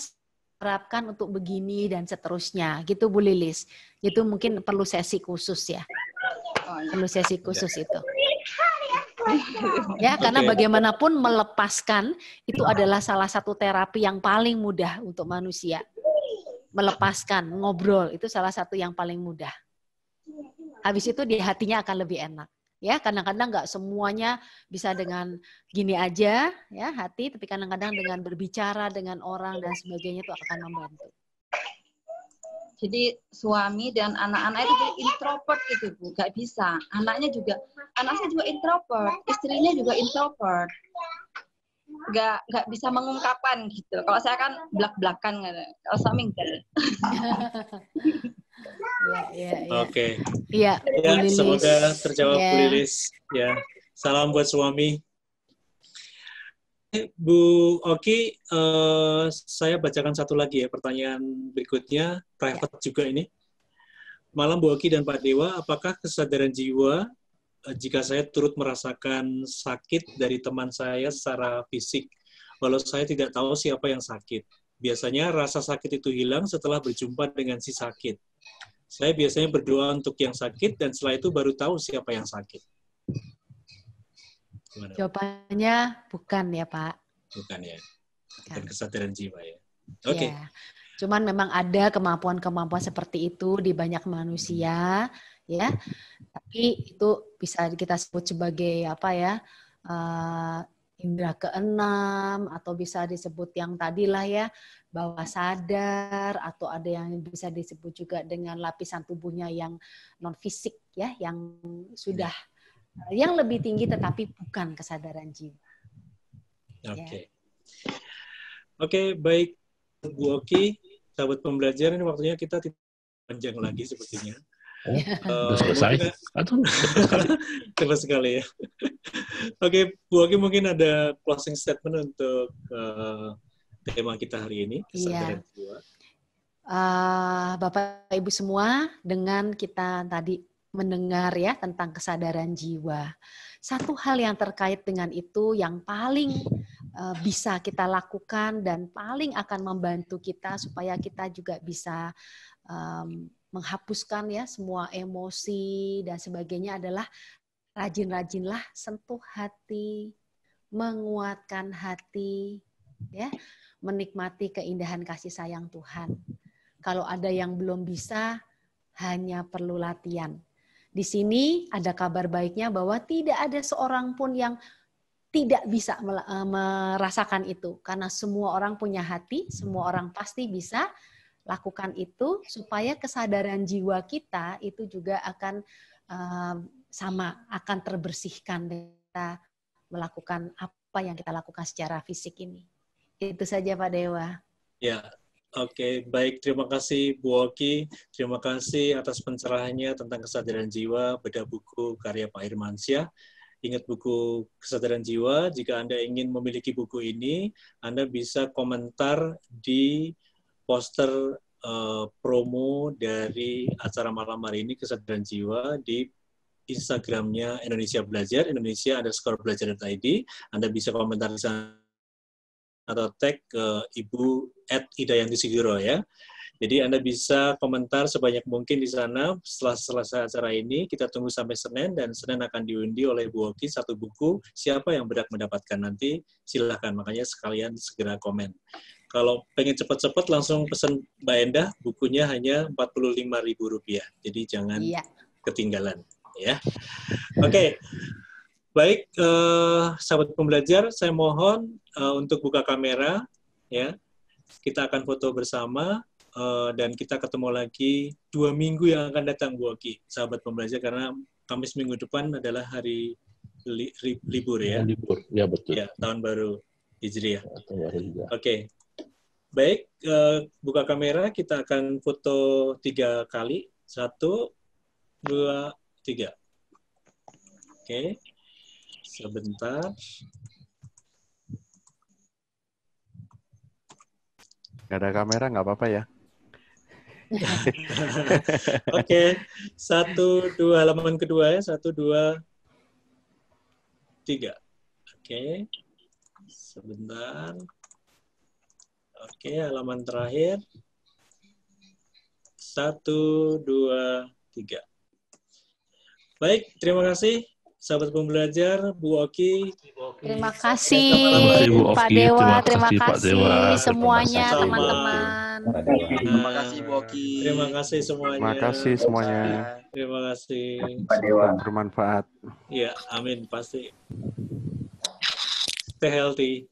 harapkan untuk begini dan seterusnya gitu Bu Lilis. Itu mungkin perlu sesi khusus ya. Perlu sesi khusus itu. Ya, karena bagaimanapun melepaskan itu adalah salah satu terapi yang paling mudah untuk manusia. Melepaskan, ngobrol itu salah satu yang paling mudah. Habis itu di hatinya akan lebih enak. Ya, kadang-kadang nggak semuanya bisa dengan gini aja, ya hati, tapi kadang-kadang dengan berbicara dengan orang dan sebagainya itu akan membantu. Jadi suami dan anak-anak itu introvert gitu Bu, nggak bisa. Anak saya juga introvert, istrinya juga introvert. Nggak bisa mengungkapkan gitu. Kalau saya kan belak-belakan, kalau suami enggak. Ya. Oke. Iya, Ya, Bu Lilis. semoga terjawab Bu Ya. Lilis. Ya, salam buat suami. Bu Oki, saya bacakan satu lagi ya, pertanyaan berikutnya, private juga ini. Malam Bu Oki dan Pak Dewa, apakah kesadaran jiwa jika saya turut merasakan sakit dari teman saya secara fisik, walau saya tidak tahu siapa yang sakit? Biasanya rasa sakit itu hilang setelah berjumpa dengan si sakit. Saya biasanya berdoa untuk yang sakit dan setelah itu baru tahu siapa yang sakit. Gimana? Jawabannya bukan ya Pak. Bukan ya, bukan kesadaran jiwa ya. Ya. Oke. Cuman memang ada kemampuan-kemampuan seperti itu di banyak manusia, ya. Tapi itu bisa kita sebut sebagai apa ya? Indera keenam, atau bisa disebut yang tadilah ya, bawah sadar, atau ada yang bisa disebut juga dengan lapisan tubuhnya yang non fisik ya, yang sudah yang lebih tinggi tetapi bukan kesadaran jiwa. Oke. Oke, baik Bu Oki, sahabat pembelajar, ini waktunya kita tidak panjang lagi sepertinya. Sudah selesai. Aduh, cepat sekali ya. Oke, Bu Oki mungkin ada closing statement untuk tema kita hari ini, kesadaran jiwa. Bapak Ibu semua, dengan kita tadi mendengar ya tentang kesadaran jiwa, satu hal yang terkait dengan itu yang paling bisa kita lakukan dan paling akan membantu kita supaya kita juga bisa menghapuskan ya semua emosi dan sebagainya adalah rajin-rajinlah sentuh hati, menguatkan hati, ya, menikmati keindahan kasih sayang Tuhan. Kalau ada yang belum bisa, hanya perlu latihan. Di sini ada kabar baiknya bahwa tidak ada seorang pun yang tidak bisa merasakan itu. Karena semua orang punya hati, semua orang pasti bisa lakukan itu, supaya kesadaran jiwa kita itu juga akan sama, akan terbersihkan kita melakukan apa yang kita lakukan secara fisik ini. Itu saja Pak Dewa. Ya. Oke, baik. Terima kasih Bu Oki. Terima kasih atas pencerahannya tentang kesadaran jiwa, bedah buku karya Pak Irmansyah. Ingat buku Kesadaran Jiwa, jika Anda ingin memiliki buku ini, Anda bisa komentar di poster promo dari acara malam hari ini, Kesadaran Jiwa, di Instagramnya Indonesia Belajar, Indonesia_belajar.id. Anda bisa komentar di sana atau tag ke Ibu @Idayanti Siguro ya. Jadi Anda bisa komentar sebanyak mungkin di sana. Setelah selesai acara ini, kita tunggu sampai Senin, dan Senin akan diundi oleh Bu Oki satu buku. Siapa yang berhak mendapatkan nanti, silahkan. Makanya sekalian segera komen. Kalau pengen cepat-cepat, langsung pesan Mbak Endah, bukunya hanya Rp45.000. Jadi jangan ketinggalan. Ya. Oke. Baik, sahabat pembelajar, saya mohon untuk buka kamera, ya. Kita akan foto bersama, dan kita ketemu lagi 2 minggu yang akan datang, Bu Oki, sahabat pembelajar, karena Kamis minggu depan adalah hari libur ya. Libur, ya betul. Ya, tahun baru Hijriah. Ya. Oke. Baik, buka kamera, kita akan foto 3 kali. 1, 2, 3. Oke. Sebentar. Nggak ada kamera, nggak apa-apa ya. Oke. 1, 2, halaman kedua ya. 1, 2, 3. Oke. Sebentar. Oke, halaman terakhir. 1, 2, 3. Baik, terima kasih sahabat pembelajar, Bu Oki. Terima kasih Bu Oki, Pak Dewa, terima terima kasih, Pak kasih Dewa. semuanya Sama. teman-teman. Terima kasih Bu Oki. Terima kasih semuanya. Terima kasih semuanya. Terima kasih. Semoga bermanfaat. Ya, amin pasti. Stay healthy.